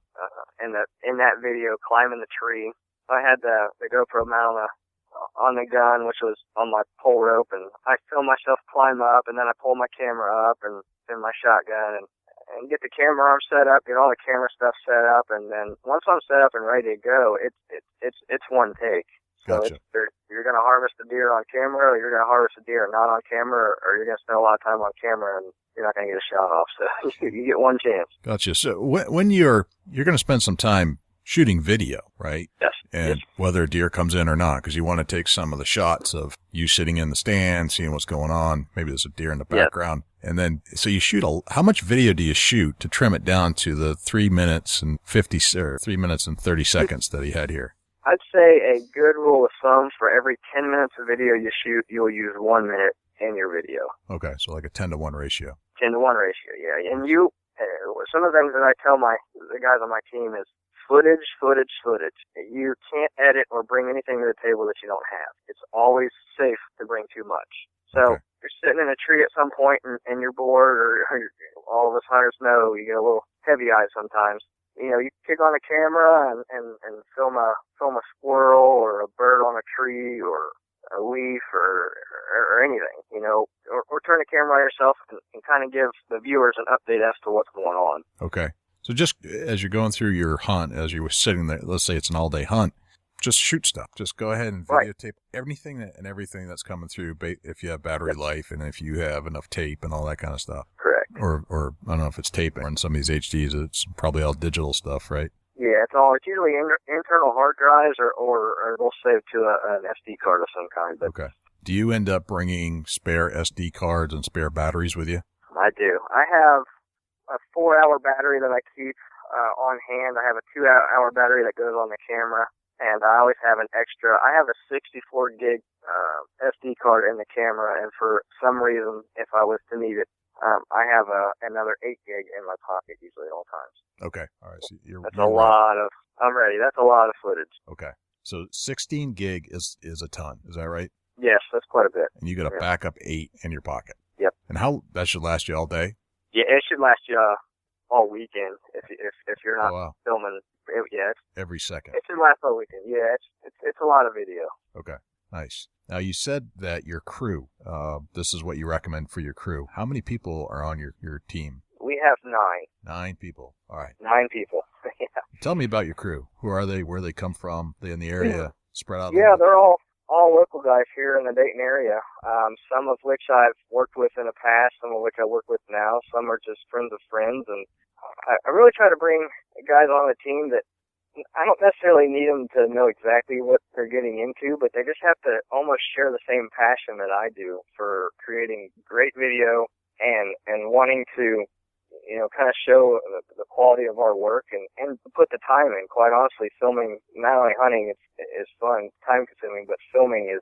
D: in that video climbing the tree. I had the GoPro mount on the gun, which was on my pole rope, and I film myself climb up, and then I pull my camera up and in my shotgun and get the camera arm set up, get all the camera stuff set up, and then once I'm set up and ready to go, it's one take. So
A: Gotcha.
D: you're you're going to harvest a deer on camera, or you're going to harvest a deer not on camera, or you're going to spend a lot of time on camera and you're not going to get a shot off. So you get one chance.
A: Gotcha. So when you're going to spend some time shooting video, right?
D: Yes.
A: And whether a deer comes in or not, because you want to take some of the shots of you sitting in the stand, seeing what's going on. Maybe there's a deer in the background. And then, so you shoot how much video do you shoot to trim it down to the 3 minutes and 3 minutes and 30 seconds that he had here?
D: I'd say a good rule of thumb, for every 10 minutes of video you shoot, you'll use 1 minute in your video.
A: Okay. So like a 10-to-1 ratio.
D: 10-to-1 ratio, yeah. And some of the things that I tell the guys on my team is footage. You can't edit or bring anything to the table that you don't have. It's always safe to bring too much. So you're sitting in a tree at some point and you're bored, or all of us hunters know you get a little heavy eyed sometimes. You kick on a camera and film a squirrel or a bird on a tree or a leaf or anything, or turn the camera on yourself and kind of give the viewers an update as to what's going on.
A: Okay. So just as you're going through your hunt, as you were sitting there, let's say it's an all-day hunt, just shoot stuff. Just go ahead and videotape everything that's coming through, if you have battery life and if you have enough tape and all that kind of stuff.
D: Correct.
A: Or I don't know if it's tape, or in some of these HDs, it's probably all digital stuff, right?
D: Yeah, it's usually internal hard drives or they'll save to an SD card of some kind. But
A: okay. Do you end up bringing spare SD cards and spare batteries with you?
D: I do. I have a 4-hour battery that I keep on hand. I have a 2-hour battery that goes on the camera, and I always have an extra. I have a 64 gig SD card in the camera, and for some reason, if I was to need it, I have another 8 gig in my pocket usually at all times. Okay. All right. So I'm ready. That's a lot of footage.
A: Okay. So 16 gig is a ton. Is that right?
D: Yes, that's quite a bit.
A: And you got a backup 8 in your pocket.
D: Yep.
A: And that should last you all day?
D: Yeah, it should last you all weekend if you're not filming.
A: Every second.
D: It should last all weekend. Yeah, it's a lot of video.
A: Okay. Nice. Now, you said that your crew, this is what you recommend for your crew. How many people are on your team?
D: We have 9.
A: 9 people. All right.
D: 9 people. Yeah.
A: Tell me about your crew. Who are they? Where they come from? They in the area? Spread out?
D: Yeah, they're all local guys here in the Dayton area. Some of which I've worked with in the past, some of which I work with now. Some are just friends of friends. And I really try to bring guys on the team that I don't necessarily need them to know exactly what they're getting into, but they just have to almost share the same passion that I do for creating great video and wanting to, kind of show the quality of our work and put the time in. Quite honestly, filming, not only hunting is fun, time consuming, but filming it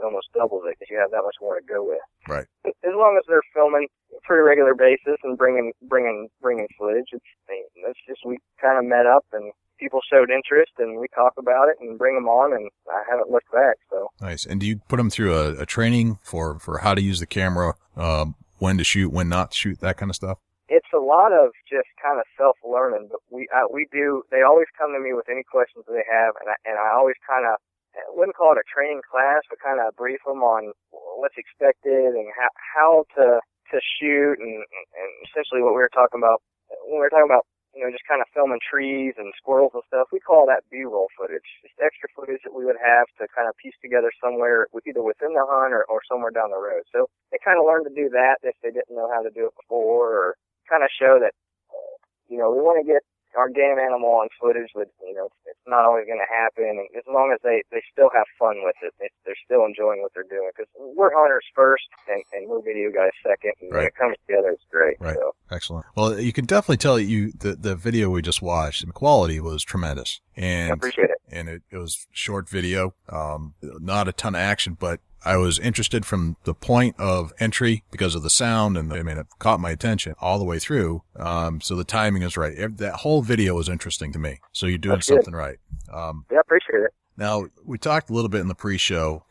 D: almost doubles it because you have that much more to go with.
A: Right.
D: As long as they're filming a pretty regular basis and bringing footage, it's just we kind of met up and people showed interest and we talk about it and bring them on, and I haven't looked back. So
A: nice. And do you put them through a training for how to use the camera, when to shoot, when not to shoot, that kind of stuff?
D: It's a lot of just kind of self-learning, but we do. They always come to me with any questions that they have, and I always kind of, I wouldn't call it a training class, but kind of brief them on what's expected and how to shoot, and essentially what we were talking about when we were talking about just kind of filming trees and squirrels and stuff. We call that B-roll footage, just extra footage that we would have to kind of piece together somewhere, either within the hunt or somewhere down the road. So they kind of learned to do that if they didn't know how to do it before, or kind of show that, we want to get our game animal on footage, but, it's not always going to happen. And as long as they still have fun with it, they're still enjoying what they're doing. Because we're hunters first, and we're video guys second. And when it comes together, it's great.
A: Right.
D: So.
A: Excellent. Well, you can definitely tell the video we just watched, the quality was tremendous. And
D: I appreciate it.
A: And it was short video, not a ton of action, but I was interested from the point of entry because of the sound, and it caught my attention all the way through. So the timing is right. That whole video was interesting to me. So you're doing something right.
D: Yeah, I appreciate it.
A: Now, we talked a little bit in the pre-show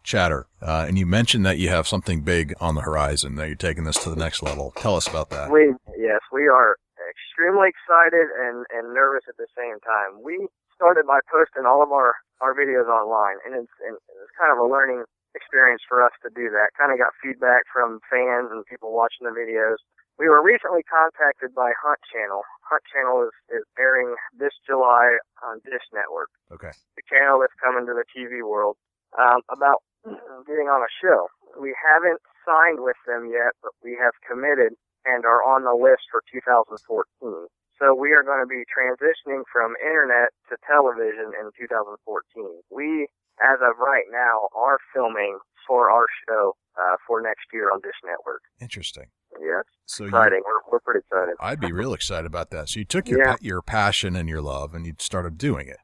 A: chatter, and you mentioned that you have something big on the horizon, that you're taking this to the next level. Tell us about that.
D: Yes, we are extremely excited and nervous at the same time. We started by posting all of our videos online, and it's kind of a learning experience for us to do that. Kind of got feedback from fans and people watching the videos. We were recently contacted by Hunt Channel. Hunt Channel is airing this July on Dish Network.
A: Okay.
D: The channel that's coming to the TV world. about getting on a show. We haven't signed with them yet, but we have committed and are on the list for 2014. So we are going to be transitioning from internet to television in 2014. We, as of right now, are filming for our show for next year on Dish Network.
A: Interesting.
D: Yeah,
A: so
D: exciting. We're pretty excited.
A: I'd be real excited about that. So you took your passion and your love, and you started doing it.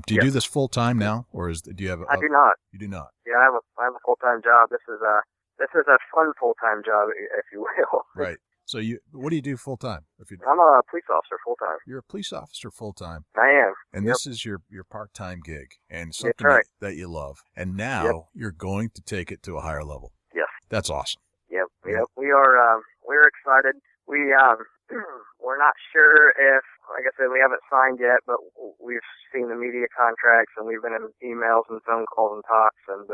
A: Do you do this full time now, or do you have?
D: I do not.
A: You do not.
D: Yeah, I have a full time job. This is a fun full time job, if you will.
A: Right. So what do you do full time?
D: I'm a police officer full time.
A: You're a police officer full time.
D: I am.
A: And
D: Yep.
A: This is your part time gig, and something
D: right.
A: that you love. And now you're going to take it to a higher level.
D: Yes.
A: That's awesome.
D: Yep. We are. We're excited. We're not sure if, like I said, we haven't signed yet, but we've seen the media contracts and we've been in emails and phone calls and talks, and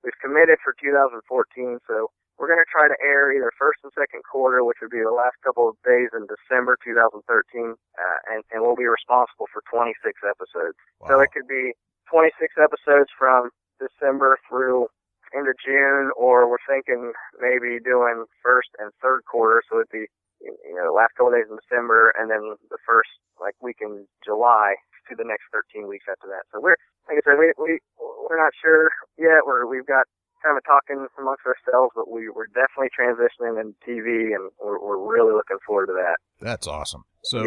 D: we've committed for 2014. So we're going to try to air either first and second quarter, which would be the last couple of days in December 2013, and we'll be responsible for 26 episodes.
A: Wow.
D: So it could be 26 episodes from December through into June, or we're thinking maybe doing first and third quarter, so it'd be last couple of days in December, and then the first week in July to the next 13 weeks after that. So we're, like I said, we're not sure yet. We've got kind of talking amongst ourselves, but we're definitely transitioning into TV, and we're really looking forward to that.
A: That's awesome. So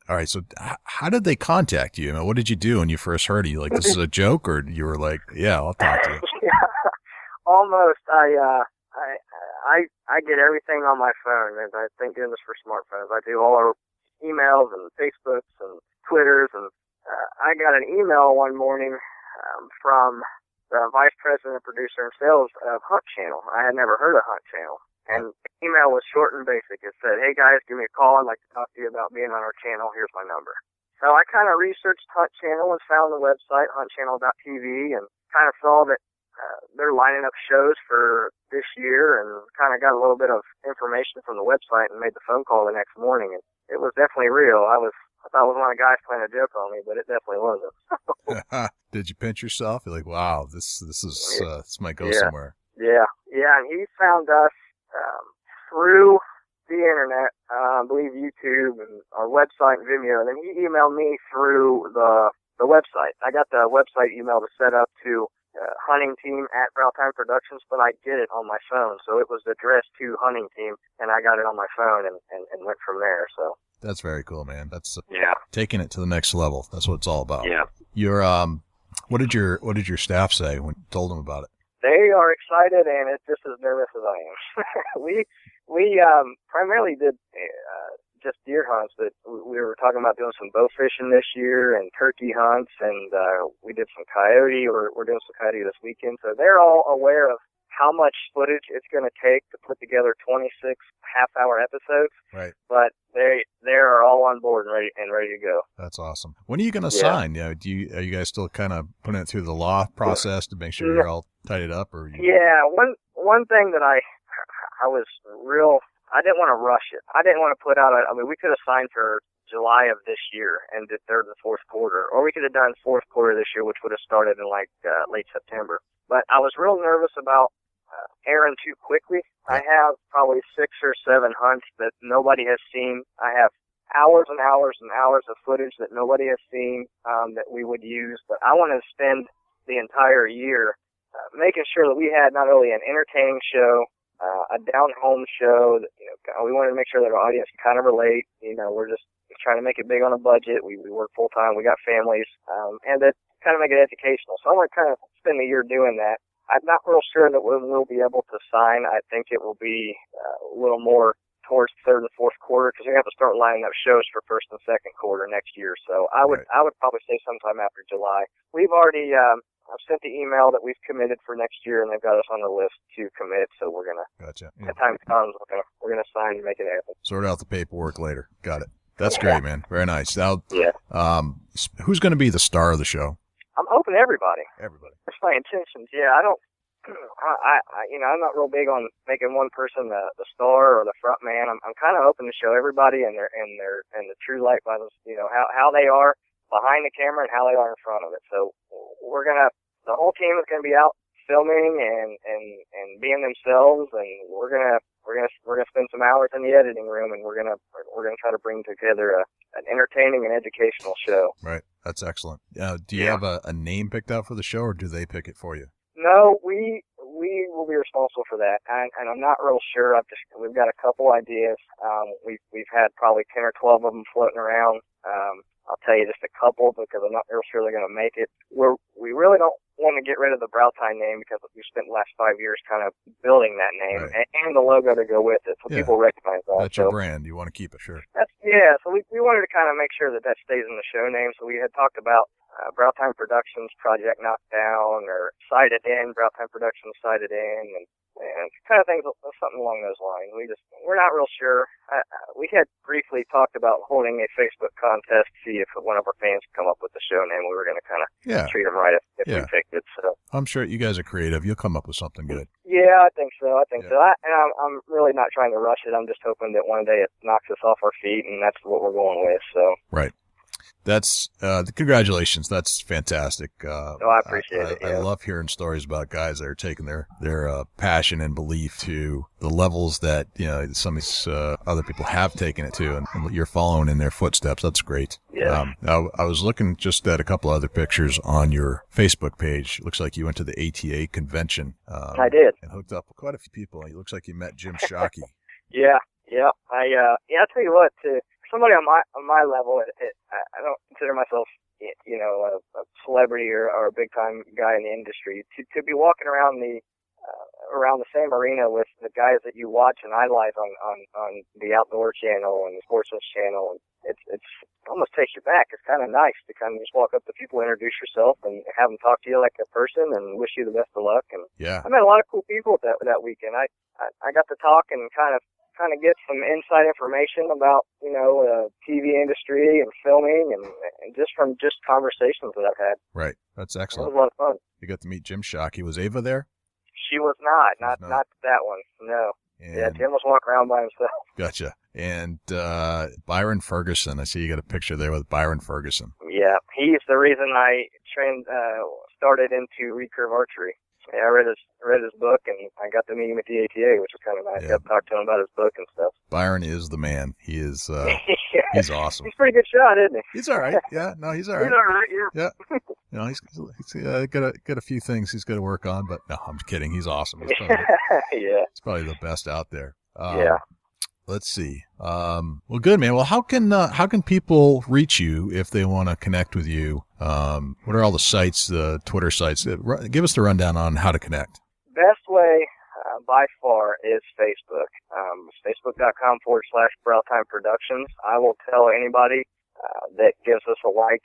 A: all right. So how did they contact you? What did you do when you first heard it? You this is a joke, or you were like, yeah, I'll talk to you?
D: Almost. I get everything on my phone, and I thank goodness for smartphones. I do all our emails and Facebooks and Twitters, and I got an email one morning from the vice president, producer, and sales of Hunt Channel. I had never heard of Hunt Channel, and the email was short and basic. It said, "Hey guys, give me a call. I'd like to talk to you about being on our channel. Here's my number." So I kind of researched Hunt Channel and found the website, huntchannel.tv, and kind of saw that they're lining up shows for this year, and kind of got a little bit of information from the website and made the phone call the next morning, and it was definitely real. I thought it was one of the guys playing a joke on me, but it definitely wasn't.
A: Did you pinch yourself? You're like, wow, this might go somewhere.
D: Yeah, and he found us through the internet, I believe YouTube and our website and Vimeo, and then he emailed me through the website. I got the website email to set up to Hunting Team at Brown Productions, but I did it on my phone, so it was addressed to Hunting Team, and I got it on my phone and went from there. So
A: that's very cool, man. That's
D: taking
A: it to the next level. That's what it's all about.
D: Yeah.
A: Your what did your staff say when you told them about it?
D: They are excited and it's just as nervous as I am. we primarily did just deer hunts, but we were talking about doing some bow fishing this year and turkey hunts, and we did some coyote. We're doing some coyote this weekend. So they're all aware of how much footage it's going to take to put together 26 half-hour episodes.
A: Right.
D: But they are all on board and ready to go.
A: That's awesome. When are you going to sign? Are you guys still kind of putting it through the law process to make sure you're all tied up? Or
D: Yeah. One thing that I was real. I didn't want to rush it. I didn't want to put out we could have signed for July of this year and did third and fourth quarter, or we could have done fourth quarter this year, which would have started in late September. But I was real nervous about airing too quickly. I have probably 6 or 7 hunts that nobody has seen. I have hours and hours and hours of footage that nobody has seen that we would use. But I want to spend the entire year making sure that we had not only an entertaining show, a down-home show. That, we wanted to make sure that our audience could kind of relate. We're just trying to make it big on a budget. We work full-time. We got families. And that kind of make it educational. So I want to kind of spend the year doing that. I'm not real sure that when we'll be able to sign. I think it will be a little more towards third and fourth quarter, because we have to start lining up shows for first and second quarter next year. So I would probably say sometime after July. We've already I've sent the email that we've committed for next year, and they've got us on the list to commit. So we're gonna.
A: Gotcha.
D: Yeah. When time comes, we're gonna sign and make it happen.
A: Sort out the paperwork later. Got it. That's great, man. Very nice. Now, who's going to be the star of the show?
D: I'm hoping everybody.
A: Everybody.
D: That's my intentions. Yeah, I don't. I'm not real big on making one person the star or the front man. I'm kind of hoping to show everybody and the true light by how they are behind the camera and how they are in front of it. So the whole team is going to be out filming and being themselves, and we're gonna spend some hours in the editing room, and we're gonna try to bring together an entertaining and educational show.
A: Right. That's excellent. Do you have a name picked out for the show, or do they pick it for you?
D: No, we will be responsible for that, and I'm not real sure. We've got a couple ideas. We've had probably 10 or 12 of them floating around. I'll tell you just a couple because I'm not real sure they're going to make it. We really don't want to get rid of the Tine name because we spent the last 5 years kind of building that name,
A: right,
D: and the logo to go with it, so people recognize that.
A: That's your brand. You want to keep it, sure.
D: So we wanted to kind of make sure that stays in the show name. So we had talked about Tine Productions Project Knockdown, or Sighted In, Tine Productions Sighted In, and kind of things, something along those lines. We're not real sure. We had briefly talked about holding a Facebook contest to see if one of our fans could come up with the show name. We were going to kind of treat them right if we picked it. So
A: I'm sure you guys are creative. You'll come up with something good.
D: Yeah, I think so. So. I'm really not trying to rush it. I'm just hoping that one day it knocks us off our feet, and that's what we're going with. So
A: right. That's congratulations. That's fantastic.
D: I appreciate it.
A: I love hearing stories about guys that are taking their passion and belief to the levels that some of these other people have taken it to, and you're following in their footsteps. That's great.
D: Yeah.
A: I was looking just at a couple other pictures on your Facebook page. It looks like you went to the ATA convention.
D: I did,
A: and hooked up with quite a few people. It looks like you met Jim Shockey.
D: Yeah. I'll tell you what. Somebody on my level, I don't consider myself, a celebrity or a big time guy in the industry. To be walking around the same arena with the guys that you watch and idolize on the Outdoor Channel and the Sportsman's Channel, and it almost takes you back. It's kind of nice to kind of just walk up to people, introduce yourself, and have them talk to you like a person and wish you the best of luck. And I met a lot of cool people that weekend. I got to talk and kind of get some inside information about, TV industry and filming and just from conversations that I've had.
A: Right. That's excellent.
D: It was a lot of fun.
A: You got to meet Jim Shockey. Was Ava there?
D: She was not that one. No. And Jim was walking around by himself.
A: Gotcha. And Byron Ferguson. I see you got a picture there with Byron Ferguson.
D: Yeah. He's the reason I started into recurve archery. Yeah, I read his book, and I got to meet him at the ATA, which was kind of nice.
A: Yeah.
D: Got to talk to him about his book and stuff.
A: Byron is the man. He is. He's awesome.
D: He's a pretty good shot, isn't he?
A: He's all right. Yeah, no, he's all right.
D: He's all right. Yeah.
A: He's got a few things he's got to work on, but no, I'm kidding. He's awesome. He's probably the best out there.
D: Yeah.
A: Let's see. Well, good, man. Well, how can people reach you if they want to connect with you? What are all the sites, the Twitter sites? Give us the rundown on how to connect.
D: Best way by far is Facebook. Facebook.com/Tine Productions. I will tell anybody that gives us a like.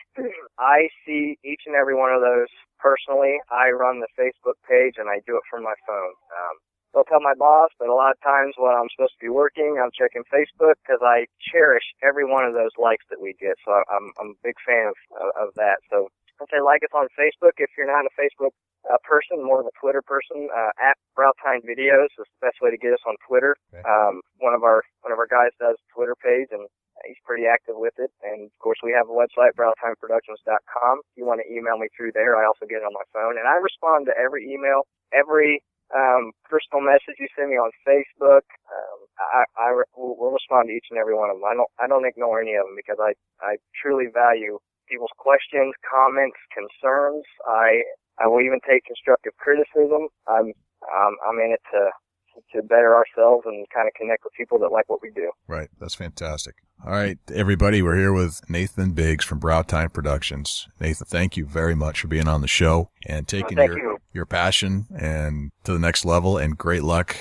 D: I see each and every one of those personally. I run the Facebook page, and I do it from my phone. Don't tell my boss, but a lot of times when I'm supposed to be working, I'm checking Facebook because I cherish every one of those likes that we get. So I'm a big fan of that. So if they like us on Facebook, if you're not a Facebook person, more of a Twitter person, at Tine Videos is the best way to get us on Twitter.
A: Okay.
D: One of our guys does a Twitter page, and he's pretty active with it. And of course, we have a website, BrowTineProductions.com. If you want to email me through there, I also get it on my phone, and I respond to every email, every personal message you send me on Facebook. I will respond to each and every one of them. I don't ignore any of them because I truly value people's questions, comments, concerns. I will even take constructive criticism. I'm in it to better ourselves and kind of connect with people that like what we do.
A: Right. That's fantastic. All right, everybody, we're here with Nathan Biggs from Tine Productions. Nathan, thank you very much for being on the show and taking your passion and to the next level, and great luck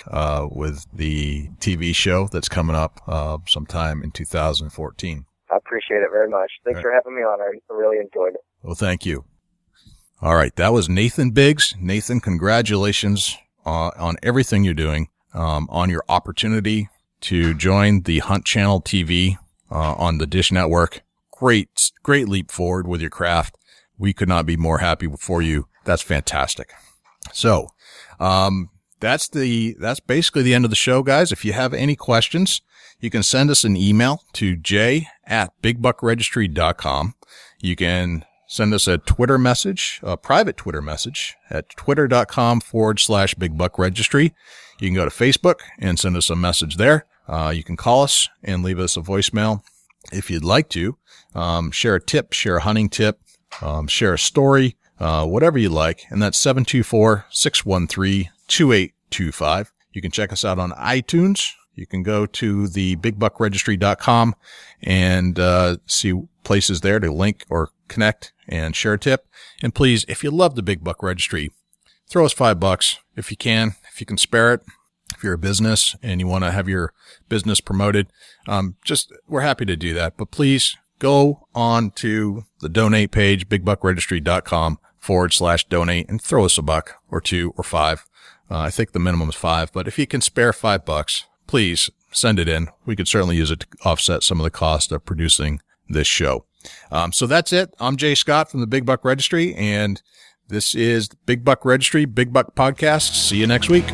A: with the TV show that's coming up sometime in 2014.
D: I appreciate it very much. Thanks for having me on. I really enjoyed it.
A: Well, thank you. All right, that was Nathan Biggs. Nathan, congratulations on everything you're doing, on your opportunity to join the Hunt Channel TV on the Dish Network. Great leap forward with your craft. We could not be more happy for you. That's fantastic. So, that's basically the end of the show, guys. If you have any questions, you can send us an email to j@bigbuckregistry.com. You can send us a Twitter message, a private Twitter message at twitter.com/BigBuckRegistry. You can go to Facebook and send us a message there. You can call us and leave us a voicemail if you'd like to. Share a tip, share a hunting tip, share a story, whatever you like. And that's 724-613-2825. You can check us out on iTunes. You can go to the BigBuckRegistry.com and see places there to link or connect and share a tip. And please, if you love the Big Buck Registry, throw us $5 if you can spare it. If you're a business and you want to have your business promoted, we're happy to do that. But please go on to the donate page, BigBuckRegistry.com/donate, and throw us $1 or $2 or $5. I think the minimum is $5, but if you can spare $5, please send it in. We could certainly use it to offset some of the cost of producing this show. So that's it. I'm Jay Scott from the Big Buck Registry, and this is the Big Buck Registry, Big Buck Podcast. See you next week.